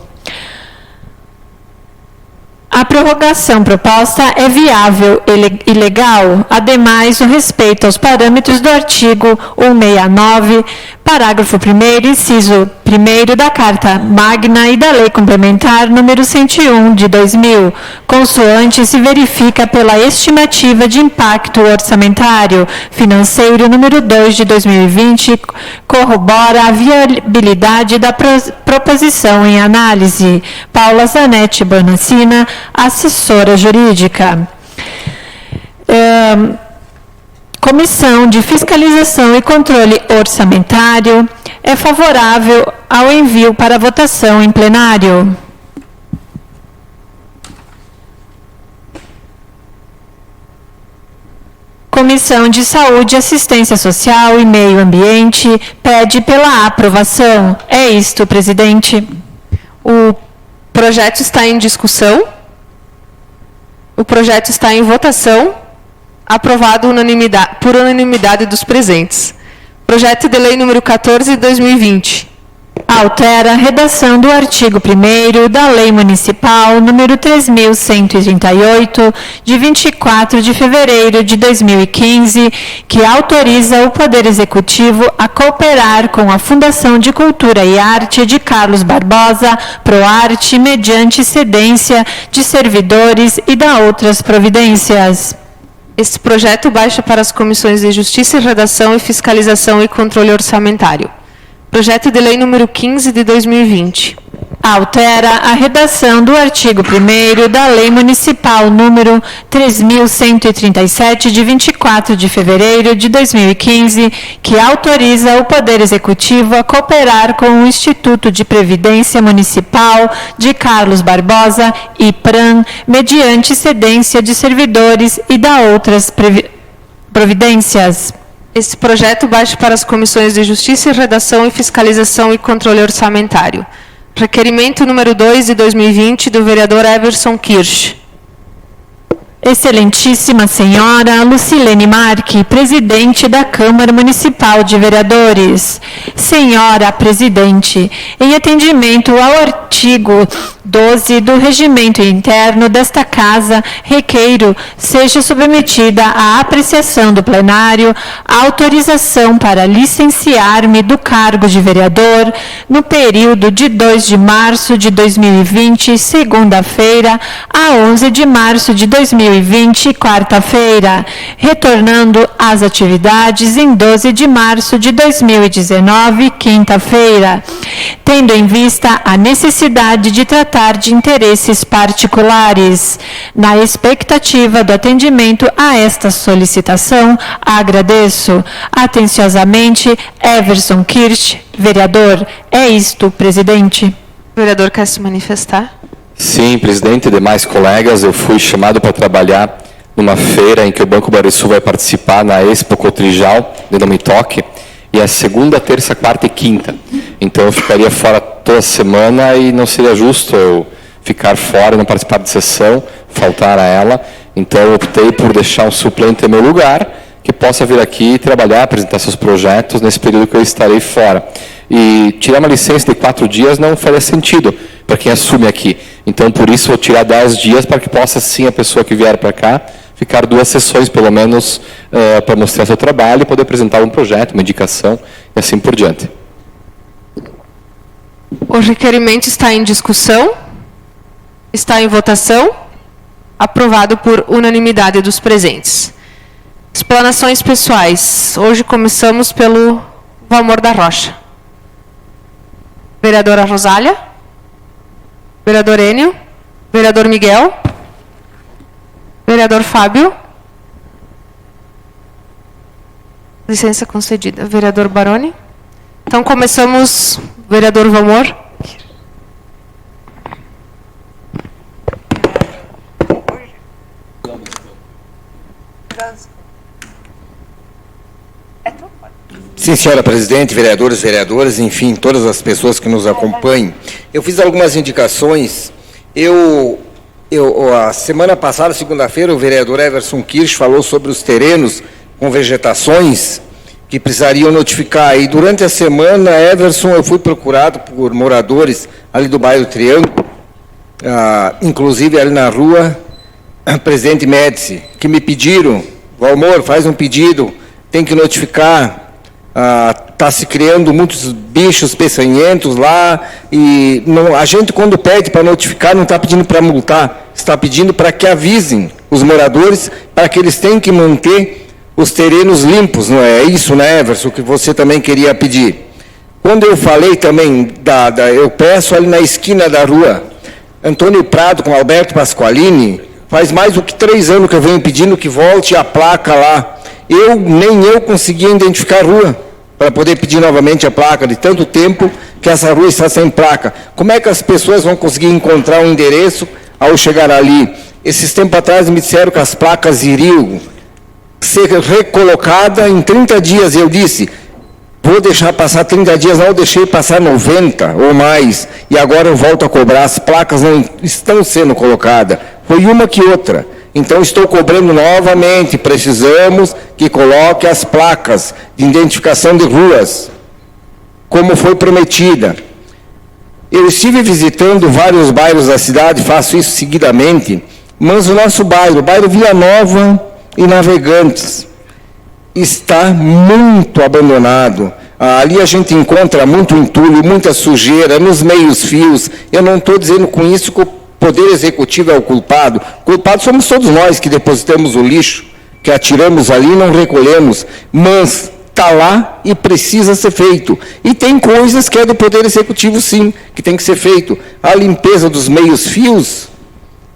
A prorrogação proposta é viável e legal, ademais, o respeito aos parâmetros do artigo 169, parágrafo 1º, inciso 1º da Carta Magna e da Lei Complementar número 101 de 2000, consoante se verifica pela estimativa de impacto orçamentário financeiro número 2 de 2020, corrobora a viabilidade da proposição em análise. Paula Zanetti Bonacina, assessora jurídica. Comissão de Fiscalização e Controle Orçamentário é favorável ao envio para votação em plenário. Comissão de Saúde, Assistência Social e Meio Ambiente pede pela aprovação. É isto, presidente. O projeto está em discussão. O projeto está em votação. Aprovado por unanimidade dos presentes. Projeto de lei número 14 de 2020. Altera a redação do artigo 1º da Lei Municipal número 3.138, de 24 de fevereiro de 2015, que autoriza o Poder Executivo a cooperar com a Fundação de Cultura e Arte de Carlos Barbosa, Proarte, mediante cedência de servidores e da outras providências. Esse projeto baixa para as comissões de Justiça, Redação e Fiscalização e Controle Orçamentário. Projeto de lei número 15 de 2020. Altera a redação do artigo 1º da Lei Municipal número 3.137, de 24 de fevereiro de 2015, que autoriza o Poder Executivo a cooperar com o Instituto de Previdência Municipal de Carlos Barbosa, IPRAM, mediante cedência de servidores e da outras providências. Esse projeto baixa para as comissões de Justiça, Redação e Fiscalização e Controle Orçamentário. Requerimento número 2 de 2020, do vereador Everson Kirsch. Excelentíssima Senhora Lucilene Marque, Presidente da Câmara Municipal de Vereadores. Senhora Presidente, em atendimento ao artigo 12 do Regimento Interno desta Casa, requeiro seja submetida à apreciação do plenário a autorização para licenciar-me do cargo de vereador no período de 2 de março de 2020, segunda-feira, a 11 de março de 2020, quarta-feira, retornando às atividades em 12 de março de 2019, quinta-feira, tendo em vista a necessidade de tratar de interesses particulares. Na expectativa do atendimento a esta solicitação, agradeço atenciosamente Everson Kirsch, vereador. É isto, presidente. O vereador quer se manifestar? Sim, presidente e demais colegas, eu fui chamado para trabalhar numa feira em que o Banco Banrisul vai participar na Expo Cotrijal, de Não Me Toque, e é segunda, terça, quarta e quinta. Então eu ficaria fora toda semana e não seria justo eu ficar fora e não participar de sessão, faltar a ela. Então eu optei por deixar um suplente em meu lugar, que possa vir aqui trabalhar, apresentar seus projetos nesse período que eu estarei fora. E tirar uma licença de 4 dias não faria sentido para quem assume aqui. Então, por isso, vou tirar 10 dias para que possa, sim, a pessoa que vier para cá, ficar 2 sessões, pelo menos, para mostrar seu trabalho e poder apresentar um projeto, uma indicação e assim por diante. O requerimento está em discussão. Está em votação. Aprovado por unanimidade dos presentes. Explanações pessoais. Hoje começamos pelo Valmor da Rocha. Vereadora Rosália. Vereador Enio. Vereador Miguel. Vereador Fábio. Licença concedida. Vereador Baroni. Então, começamos, vereador Valmor. Sim, senhora presidente, vereadores, vereadoras, enfim, todas as pessoas que nos acompanham. Eu fiz algumas indicações. A semana passada, segunda-feira, o vereador Everson Kirsch falou sobre os terrenos com vegetações que precisariam notificar. E durante a semana, Everson, eu fui procurado por moradores ali do bairro Triângulo, inclusive ali na rua Presidente Médici, que me pediram, Valmor, faz um pedido, tem que notificar. Está se criando muitos bichos peçonhentos lá, e não, a gente, quando pede para notificar, não está pedindo para multar, está pedindo para que avisem os moradores, para que eles tenham que manter os terrenos limpos, não é isso, né, Everson, que você também queria pedir. Quando eu falei também, eu peço ali na esquina da rua Antônio Prado com Alberto Pasqualini, faz mais do que 3 anos que eu venho pedindo que volte a placa lá. Nem eu conseguia identificar a rua para poder pedir novamente a placa, de tanto tempo que essa rua está sem placa. Como é que as pessoas vão conseguir encontrar um endereço ao chegar ali? Esses tempos atrás me disseram que as placas iriam ser recolocadas em 30 dias. Eu disse, vou deixar passar 30 dias, não, eu deixei passar 90 ou mais, e agora eu volto a cobrar. As placas não estão sendo colocadas, foi uma que outra. Então, estou cobrando novamente, precisamos que coloque as placas de identificação de ruas, como foi prometida. Eu estive visitando vários bairros da cidade, faço isso seguidamente, mas o nosso bairro, o bairro Vila Nova e Navegantes, está muito abandonado. Ali a gente encontra muito entulho, muita sujeira, nos meios fios. Eu não estou dizendo com isso que o Poder Executivo é o culpado. Culpado somos todos nós que depositamos o lixo, que atiramos ali e não recolhemos. Mas está lá e precisa ser feito. E tem coisas que é do Poder Executivo, sim, que tem que ser feito. A limpeza dos meios fios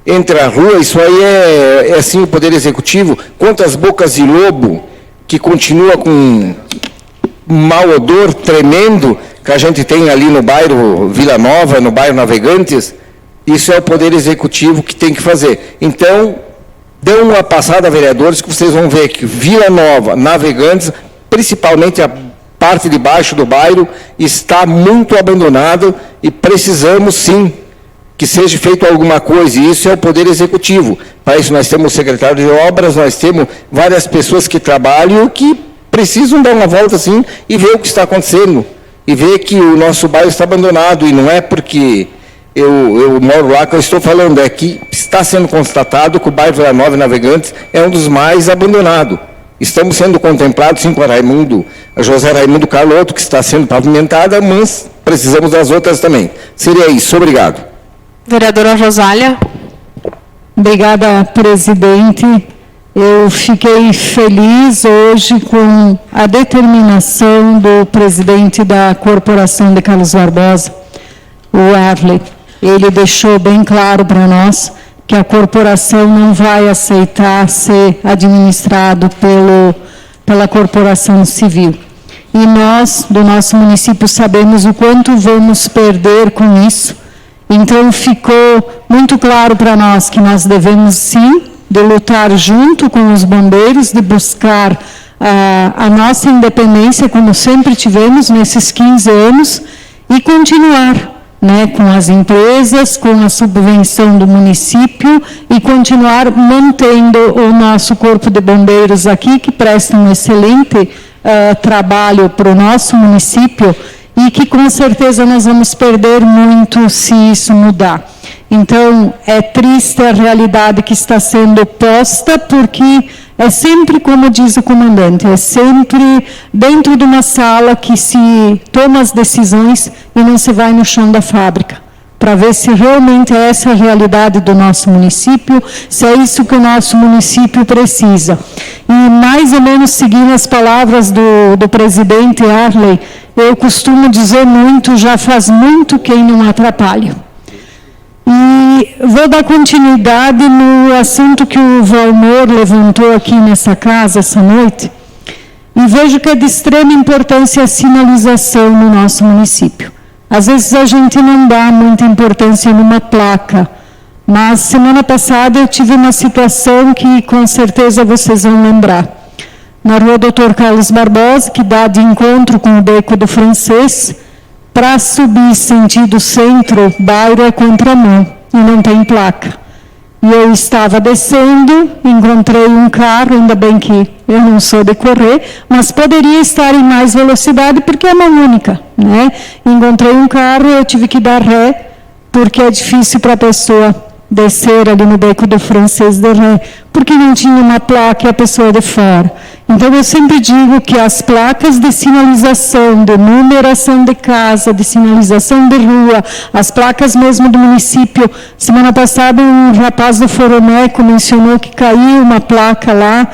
entre a rua, isso aí é sim o Poder Executivo. Quantas bocas de lobo que continua com um mau odor tremendo que a gente tem ali no bairro Vila Nova, no bairro Navegantes. Isso é o Poder Executivo que tem que fazer. Então, dê uma passada, vereadores, que vocês vão ver que Vila Nova, Navegantes, principalmente a parte de baixo do bairro, está muito abandonado e precisamos, sim, que seja feito alguma coisa. E isso é o Poder Executivo. Para isso nós temos o secretário de obras, nós temos várias pessoas que trabalham que precisam dar uma volta, sim, e ver o que está acontecendo. E ver que o nosso bairro está abandonado. E não é porque eu moro lá que eu estou falando, é que está sendo constatado que o bairro Vila Nova e Navegantes é um dos mais abandonados. Estamos sendo contemplados, sim, com a José Raimundo Carlotto, que está sendo pavimentada, mas precisamos das outras também. Seria isso. Obrigado. Vereadora Rosália. Obrigada, presidente. Eu fiquei feliz hoje com a determinação do presidente da Corporação de Carlos Barbosa, o Arley. Ele deixou bem claro para nós que a corporação não vai aceitar ser administrado pela corporação civil. E nós, do nosso município, sabemos o quanto vamos perder com isso. Então, ficou muito claro para nós que nós devemos, sim, de lutar junto com os bombeiros, de buscar a nossa independência, como sempre tivemos nesses 15 anos, e continuar, né, com as empresas, com a subvenção do município e continuar mantendo o nosso corpo de bombeiros aqui, que presta um excelente trabalho para o nosso município e que com certeza nós vamos perder muito se isso mudar. Então, é triste a realidade que está sendo posta, porque é sempre, como diz o comandante, é sempre dentro de uma sala que se toma as decisões e não se vai no chão da fábrica, para ver se realmente é essa a realidade do nosso município, se é isso que o nosso município precisa. E, mais ou menos, seguindo as palavras do presidente Arley, eu costumo dizer muito, já faz muito quem não atrapalha. E vou dar continuidade no assunto que o Valmor levantou aqui nessa casa essa noite, e vejo que é de extrema importância a sinalização no nosso município. Às vezes a gente não dá muita importância numa placa, mas semana passada eu tive uma situação que com certeza vocês vão lembrar. Na rua Dr. Carlos Barbosa, que dá de encontro com o Beco do Francês, para subir sentido centro, bairro é contramão e não tem placa. E eu estava descendo, encontrei um carro, ainda bem que eu não sou de correr, mas poderia estar em mais velocidade porque é mão única, né? Encontrei um carro, eu tive que dar ré, porque é difícil para a pessoa descer ali no Beco do Francês de ré, porque não tinha uma placa e a pessoa de fora. Então, eu sempre digo que as placas de sinalização, de numeração de casa, de sinalização de rua, as placas mesmo do município. Semana passada, um rapaz do Foroneco mencionou que caiu uma placa lá,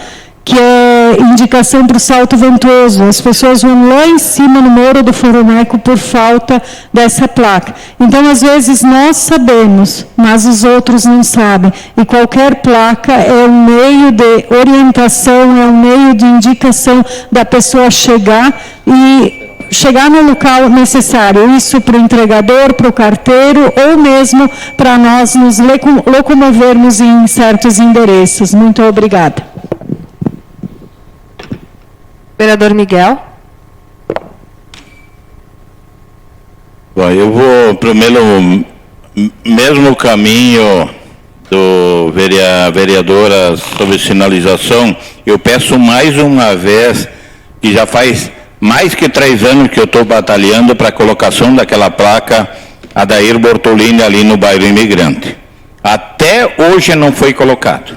que é indicação para o Salto Ventoso. As pessoas vão lá em cima no Morro do Foroneco por falta dessa placa. Então, às vezes, nós sabemos, mas os outros não sabem. E qualquer placa é um meio de orientação, é um meio de indicação da pessoa chegar no local necessário. Isso para o entregador, para o carteiro, ou mesmo para nós nos locomovermos em certos endereços. Muito obrigada. Vereador Miguel. Bom, eu vou para o mesmo caminho do vereadora sobre sinalização. Eu peço mais uma vez, que já faz mais que 3 anos que eu estou batalhando para a colocação daquela placa Adair Bortolini ali no bairro Imigrante. Até hoje não foi colocado.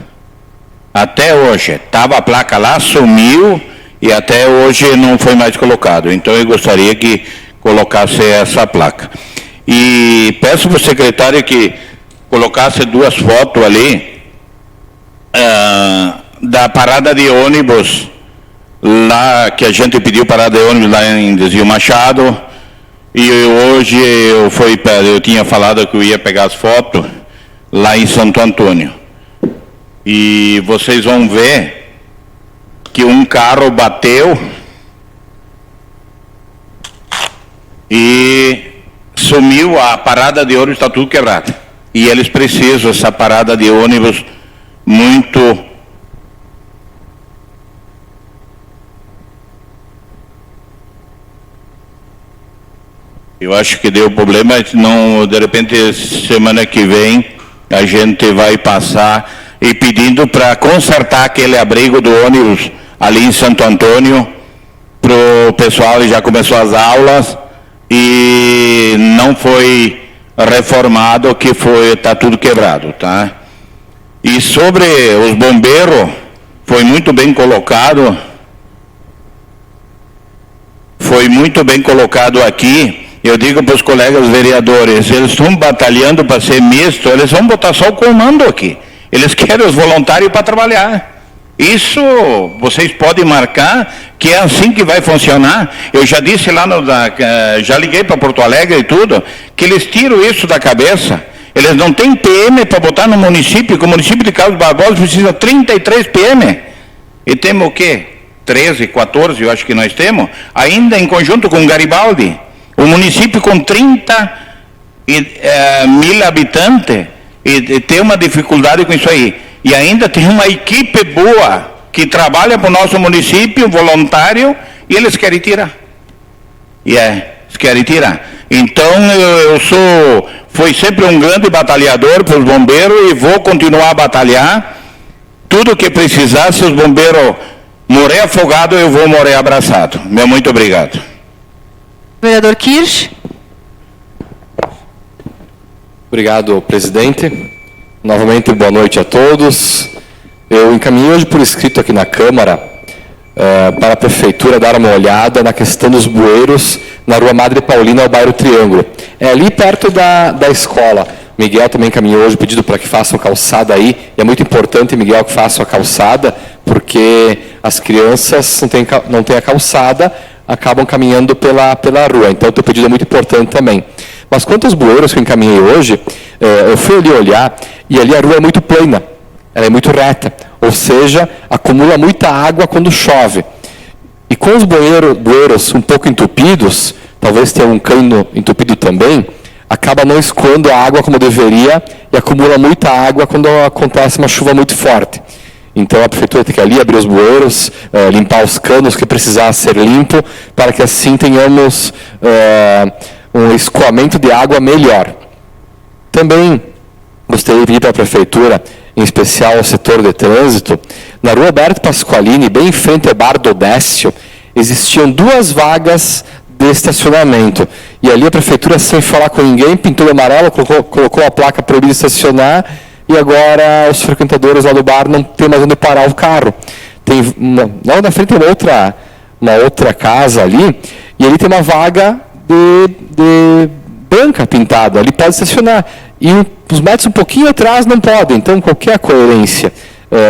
Até hoje. Estava a placa lá, sumiu, e até hoje não foi mais colocado. Então, eu gostaria que colocasse essa placa. E peço para o secretário que colocasse 2 fotos ali da parada de ônibus, lá que a gente pediu parada de ônibus lá em Desvio Machado, e hoje eu tinha falado que eu ia pegar as fotos lá em Santo Antônio. E vocês vão ver que um carro bateu e sumiu, a parada de ônibus, está tudo quebrado. E eles precisam essa parada de ônibus muito. Eu acho que deu problema, não, de repente, semana que vem, a gente vai passar e pedindo para consertar aquele abrigo do ônibus ali em Santo Antônio, para o pessoal, já começou as aulas e não foi reformado, que está tudo quebrado, tá? E sobre os bombeiros, foi muito bem colocado aqui. Eu digo para os colegas vereadores, eles estão batalhando para ser misto, eles vão botar só o comando aqui. Eles querem os voluntários para trabalhar. Isso vocês podem marcar, que é assim que vai funcionar. Eu já disse lá, já liguei para Porto Alegre e tudo, que eles tiram isso da cabeça. Eles não têm PM para botar no município, que o município de Carlos Barbosa precisa 33 PM. E temos o quê? 13, 14, eu acho que nós temos, ainda em conjunto com Garibaldi. O município com 30 mil habitantes, e tem uma dificuldade com isso aí. E ainda tem uma equipe boa que trabalha para o nosso município, voluntário, e eles querem tirar. Eles querem tirar. Então, fui sempre um grande batalhador para os bombeiros e vou continuar a batalhar. Tudo que precisar, se os bombeiros morrer afogado, eu vou morrer abraçado. Meu muito obrigado. Vereador Kirsch. Obrigado, presidente. Novamente, boa noite a todos. Eu encaminhei hoje por escrito aqui na Câmara para a Prefeitura dar uma olhada na questão dos bueiros na Rua Madre Paulina, ao bairro Triângulo. É ali perto da escola. Miguel também encaminhou hoje o pedido para que façam calçada aí. E é muito importante, Miguel, que façam a calçada, porque as crianças não têm a calçada, acabam caminhando pela rua. Então, o teu pedido é muito importante também. Mas quanto aos bueiros que eu encaminhei hoje, eu fui ali olhar, e ali a rua é muito plana, ela é muito reta, ou seja, acumula muita água quando chove. E com os bueiros um pouco entupidos, talvez tenha um cano entupido também, acaba não escoando a água como deveria e acumula muita água quando acontece uma chuva muito forte. Então a prefeitura tem que ali abrir os bueiros, limpar os canos que precisar ser limpo, para que assim tenhamos um escoamento de água melhor. Também gostaria de pedir para a prefeitura, em especial ao setor de trânsito, na rua Alberto Pasqualini, bem em frente ao Bar do Décio, existiam 2 vagas de estacionamento. E ali a prefeitura, sem falar com ninguém, pintou de amarelo, colocou a placa proibida de estacionar, e agora os frequentadores lá do bar não tem mais onde parar o carro. Lá na frente tem uma outra casa ali, e ali tem uma vaga de branca pintada, ali pode estacionar. E os metros um pouquinho atrás não podem, então qualquer coerência.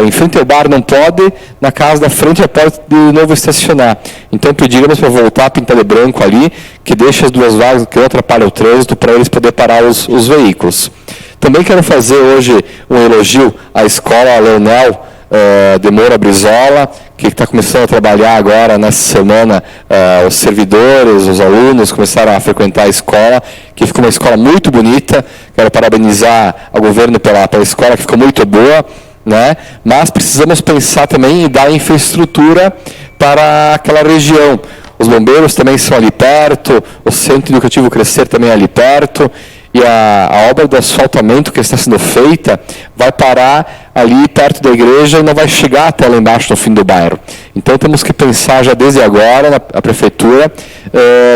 Em frente ao bar não pode, na casa da frente já pode de novo estacionar. Então pedimos para voltar a pintar de branco ali, que deixe as 2 vagas, que não atrapalha o trânsito, para eles poderem parar os veículos. Também quero fazer hoje um elogio à escola Leonel de Moura Brizola, que está começando a trabalhar agora nessa semana, os servidores, os alunos começaram a frequentar a escola, que ficou uma escola muito bonita. Quero parabenizar ao governo pela escola, que ficou muito boa, né? Mas precisamos pensar também em dar infraestrutura para aquela região. Os bombeiros também são ali perto, o Centro Educativo Crescer também é ali perto, e a obra do asfaltamento que está sendo feita vai parar ali perto da igreja e não vai chegar até lá embaixo no fim do bairro. Então temos que pensar já desde agora, a prefeitura,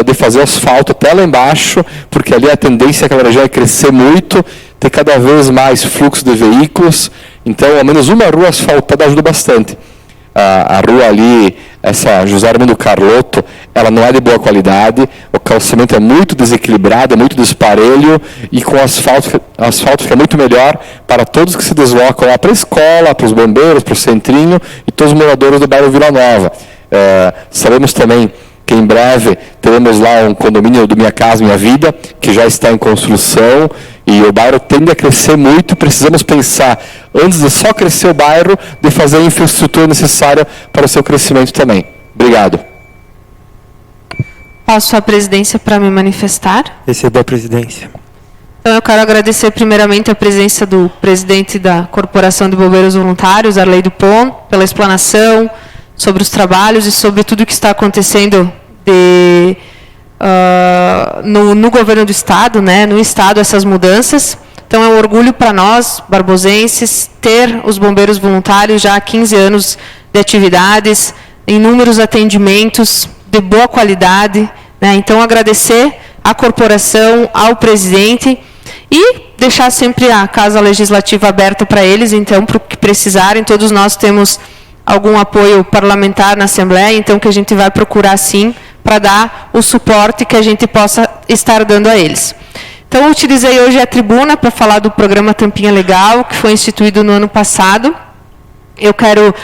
de fazer o asfalto até lá embaixo, porque ali a tendência é que aquela região vai crescer muito, ter cada vez mais fluxo de veículos. Então, ao menos uma rua asfaltada ajuda bastante. A rua ali, essa José Armando Carlotto, ela não é de boa qualidade, o calçamento é muito desequilibrado, é muito desparelho, e com asfalto fica muito melhor para todos que se deslocam lá para a escola, para os bombeiros, para o centrinho e todos os moradores do bairro Vila Nova. Sabemos também que em breve teremos lá um condomínio do Minha Casa Minha Vida, que já está em construção, e o bairro tende a crescer muito. Precisamos pensar, antes de só crescer o bairro, de fazer a infraestrutura necessária para o seu crescimento também. Obrigado. Passo à presidência para me manifestar. Recebo a presidência. Então, eu quero agradecer primeiramente a presença do presidente da Corporação de Bombeiros Voluntários, Arley Dupont, pela explanação sobre os trabalhos e sobre tudo o que está acontecendo no governo do Estado, né, no Estado, essas mudanças. Então, é um orgulho para nós, barbosenses, ter os bombeiros voluntários já há 15 anos de atividades, inúmeros atendimentos de boa qualidade, né? Então, agradecer à corporação, ao presidente, e deixar sempre a Casa Legislativa aberta para eles. Então, para o que precisarem, todos nós temos algum apoio parlamentar na Assembleia, então que a gente vai procurar sim, para dar o suporte que a gente possa estar dando a eles. Então, eu utilizei hoje a tribuna para falar do programa Tampinha Legal, que foi instituído no ano passado. Eu quero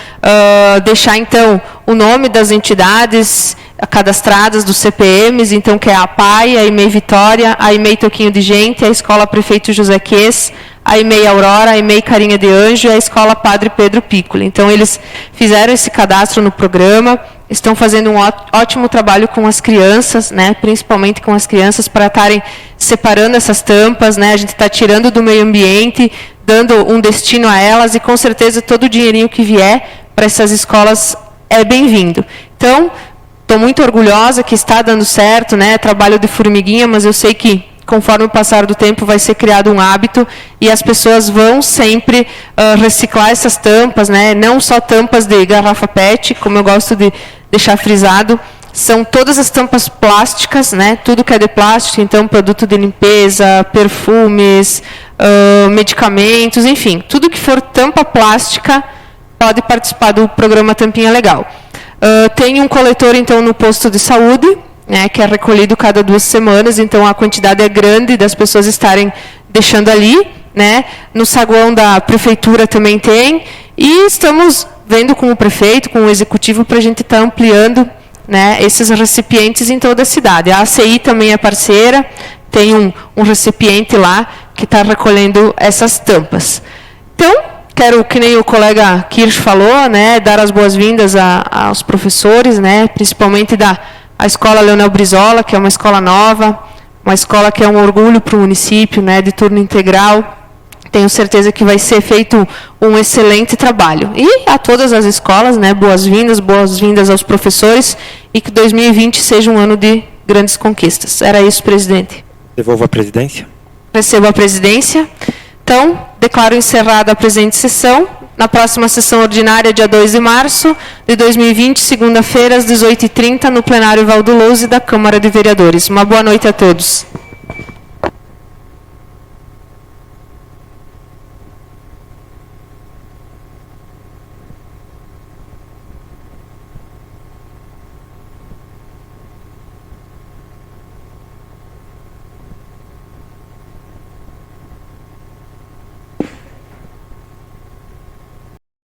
deixar, então, o nome das entidades cadastradas dos CPMs, então, que é a APAI, a EMEI Vitória, a EMEI Toquinho de Gente, a Escola Prefeito José Ques, a EMEI Aurora, a EMEI Carinha de Anjo e a Escola Padre Pedro Piccoli. Então, eles fizeram esse cadastro no programa, estão fazendo um ótimo trabalho com as crianças, né, principalmente com as crianças, para estarem separando essas tampas, né, a gente está tirando do meio ambiente, dando um destino a elas, e com certeza todo o dinheirinho que vier para essas escolas é bem-vindo. Então, estou muito orgulhosa que está dando certo, né, trabalho de formiguinha, mas eu sei que conforme o passar do tempo vai ser criado um hábito e as pessoas vão sempre reciclar essas tampas, né, não só tampas de garrafa PET, como eu gosto de deixar frisado, são todas as tampas plásticas, né? Tudo que é de plástico, então produto de limpeza, perfumes, medicamentos, enfim, tudo que for tampa plástica pode participar do programa Tampinha Legal. Tem um coletor, então, no posto de saúde, né, que é recolhido cada 2 semanas, então a quantidade é grande das pessoas estarem deixando ali, né? No saguão da prefeitura também tem, e estamos vendo com o prefeito, com o executivo, para a gente estar ampliando, né, esses recipientes em toda a cidade. A ACI também é parceira, tem um recipiente lá que está recolhendo essas tampas. Então, quero, que nem o colega Kirsch falou, né, dar as boas-vindas aos professores, né, principalmente da Escola Leonel Brizola, que é uma escola nova, uma escola que é um orgulho para o município, né, de turno integral. Tenho certeza que vai ser feito um excelente trabalho. E a todas as escolas, né, boas-vindas aos professores, e que 2020 seja um ano de grandes conquistas. Era isso, presidente. Devolvo a presidência. Recebo a presidência. Então, declaro encerrada a presente sessão. Na próxima sessão ordinária, dia 2 de março de 2020, segunda-feira, às 18h30, no plenário Valdo Louze da Câmara de Vereadores. Uma boa noite a todos.